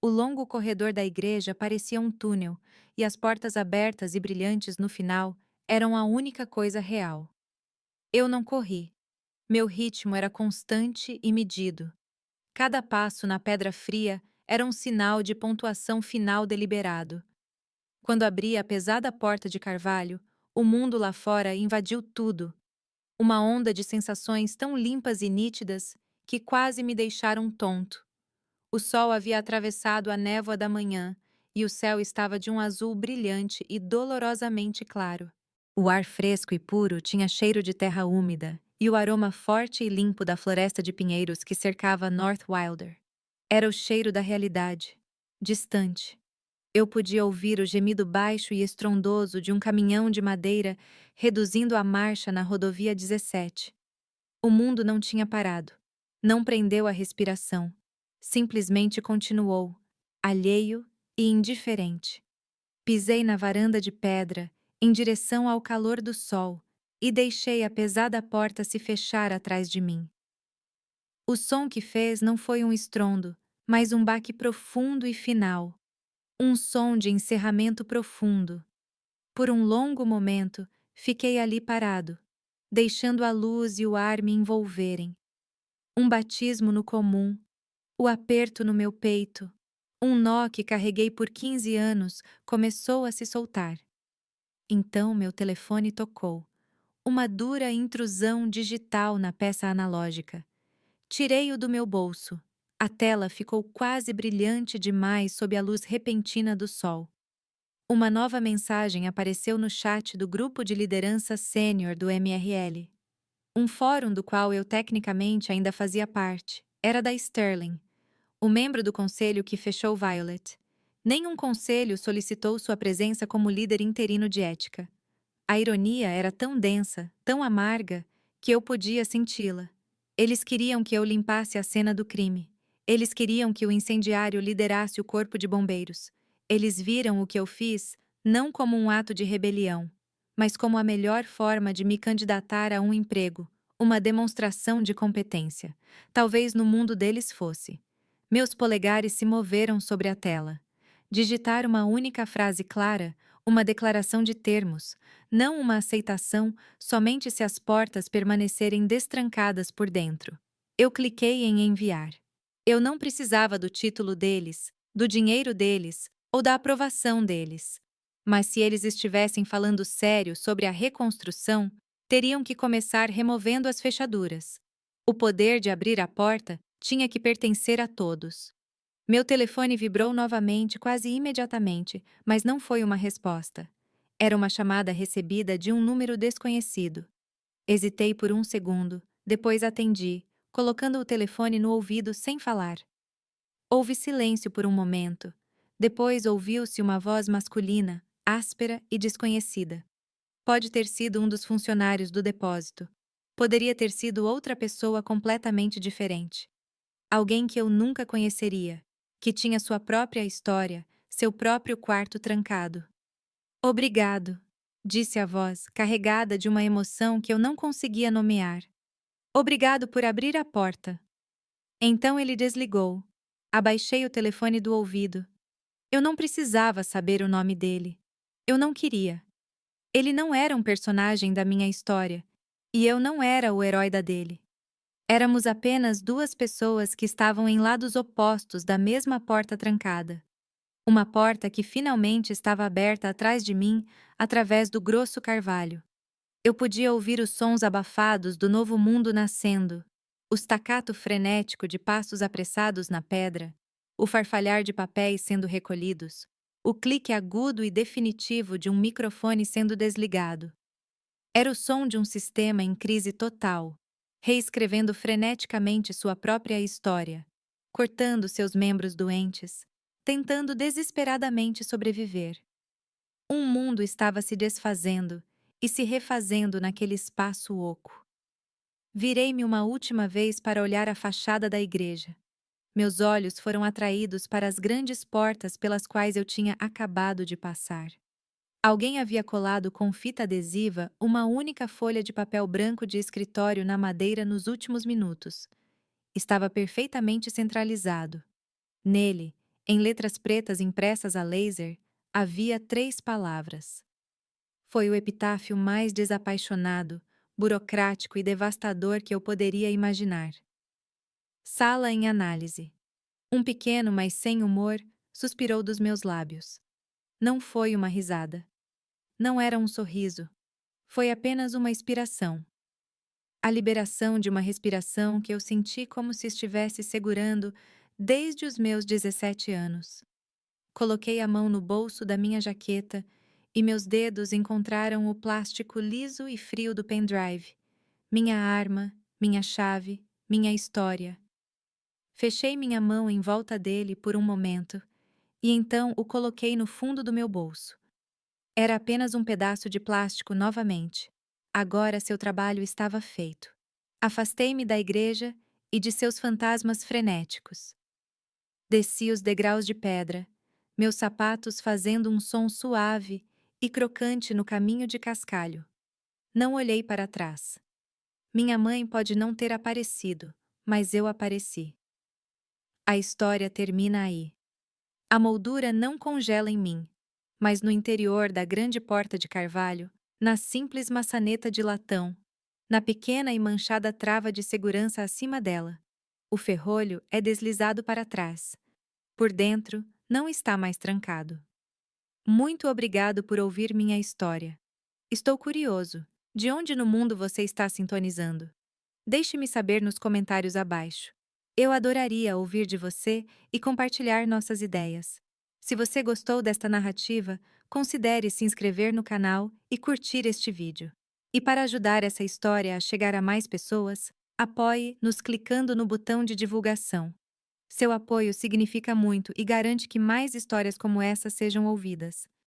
O longo corredor da igreja parecia um túnel, e as portas abertas e brilhantes no final eram a única coisa real. Eu não corri. Meu ritmo era constante e medido. Cada passo na pedra fria era um sinal de pontuação final deliberado. Quando abri a pesada porta de carvalho, o mundo lá fora invadiu tudo. Uma onda de sensações tão limpas e nítidas que quase me deixaram tonto. O sol havia atravessado a névoa da manhã e o céu estava de um azul brilhante e dolorosamente claro. O ar fresco e puro tinha cheiro de terra úmida e o aroma forte e limpo da floresta de pinheiros que cercava North Wilder. Era o cheiro da realidade, distante. Eu podia ouvir o gemido baixo e estrondoso de um caminhão de madeira reduzindo a marcha na rodovia 17. O mundo não tinha parado. Não prendeu a respiração. Simplesmente continuou, alheio e indiferente. Pisei na varanda de pedra, em direção ao calor do sol, e deixei a pesada porta se fechar atrás de mim. O som que fez não foi um estrondo, mas um baque profundo e final. Um som de encerramento profundo. Por um longo momento, fiquei ali parado, deixando a luz e o ar me envolverem. Um batismo no comum, o aperto no meu peito, um nó que carreguei por 15 anos começou a se soltar. Então meu telefone tocou. Uma dura intrusão digital na peça analógica. Tirei-o do meu bolso. A tela ficou quase brilhante demais sob a luz repentina do sol. Uma nova mensagem apareceu no chat do grupo de liderança sênior do MRL. Um fórum do qual eu tecnicamente ainda fazia parte. Era da Sterling, o membro do conselho que fechou Violet. Nenhum conselho solicitou sua presença como líder interino de ética. A ironia era tão densa, tão amarga, que eu podia senti-la. Eles queriam que eu limpasse a cena do crime. Eles queriam que o incendiário liderasse o corpo de bombeiros. Eles viram o que eu fiz não como um ato de rebelião, mas como a melhor forma de me candidatar a um emprego, uma demonstração de competência. Talvez no mundo deles fosse. Meus polegares se moveram sobre a tela. Digitar uma única frase clara, uma declaração de termos, não uma aceitação somente se as portas permanecerem destrancadas por dentro. Eu cliquei em enviar. Eu não precisava do título deles, do dinheiro deles ou da aprovação deles. Mas se eles estivessem falando sério sobre a reconstrução, teriam que começar removendo as fechaduras. O poder de abrir a porta tinha que pertencer a todos. Meu telefone vibrou novamente quase imediatamente, mas não foi uma resposta. Era uma chamada recebida de um número desconhecido. Hesitei por um segundo, depois atendi, colocando o telefone no ouvido sem falar. Houve silêncio por um momento. Depois ouviu-se uma voz masculina, áspera e desconhecida. Pode ter sido um dos funcionários do depósito. Poderia ter sido outra pessoa completamente diferente. Alguém que eu nunca conheceria, que tinha sua própria história, seu próprio quarto trancado. Obrigado, disse a voz, carregada de uma emoção que eu não conseguia nomear. Obrigado por abrir a porta. Então ele desligou. Abaixei o telefone do ouvido. Eu não precisava saber o nome dele. Eu não queria. Ele não era um personagem da minha história, e eu não era o herói da dele. Éramos apenas duas pessoas que estavam em lados opostos da mesma porta trancada. Uma porta que finalmente estava aberta atrás de mim, através do grosso carvalho. Eu podia ouvir os sons abafados do novo mundo nascendo, o staccato frenético de passos apressados na pedra, o farfalhar de papéis sendo recolhidos, o clique agudo e definitivo de um microfone sendo desligado. Era o som de um sistema em crise total, reescrevendo freneticamente sua própria história, cortando seus membros doentes, tentando desesperadamente sobreviver. Um mundo estava se desfazendo e se refazendo naquele espaço oco. Virei-me uma última vez para olhar a fachada da igreja. Meus olhos foram atraídos para as grandes portas pelas quais eu tinha acabado de passar. Alguém havia colado com fita adesiva uma única folha de papel branco de escritório na madeira nos últimos minutos. Estava perfeitamente centralizado. Nele, Em letras pretas impressas a laser, havia 3 palavras. Foi o epitáfio mais desapaixonado, burocrático e devastador que eu poderia imaginar. Sala em análise. Um pequeno, mas sem humor, suspirou dos meus lábios. Não foi uma risada. Não era um sorriso. Foi apenas uma expiração. A liberação de uma respiração que eu senti como se estivesse segurando desde os meus 17 anos. Coloquei a mão no bolso da minha jaqueta e meus dedos encontraram o plástico liso e frio do pendrive, minha arma, minha chave, minha história. Fechei minha mão em volta dele por um momento e então o coloquei no fundo do meu bolso. Era apenas um pedaço de plástico novamente. Agora seu trabalho estava feito. Afastei-me da igreja e de seus fantasmas frenéticos. Desci os degraus de pedra, meus sapatos fazendo um som suave e crocante no caminho de cascalho. Não olhei para trás. Minha mãe pode não ter aparecido, mas eu apareci. A história termina aí. A moldura não congela em mim, mas no interior da grande porta de carvalho, na simples maçaneta de latão, na pequena e manchada trava de segurança acima dela, o ferrolho é deslizado para trás. Por dentro, não está mais trancado. Muito obrigado por ouvir minha história. Estou curioso. De onde no mundo você está sintonizando? Deixe-me saber nos comentários abaixo. Eu adoraria ouvir de você e compartilhar nossas ideias. Se você gostou desta narrativa, considere se inscrever no canal e curtir este vídeo. E para ajudar essa história a chegar a mais pessoas, apoie-nos clicando no botão de divulgação. Seu apoio significa muito e garante que mais histórias como essa sejam ouvidas.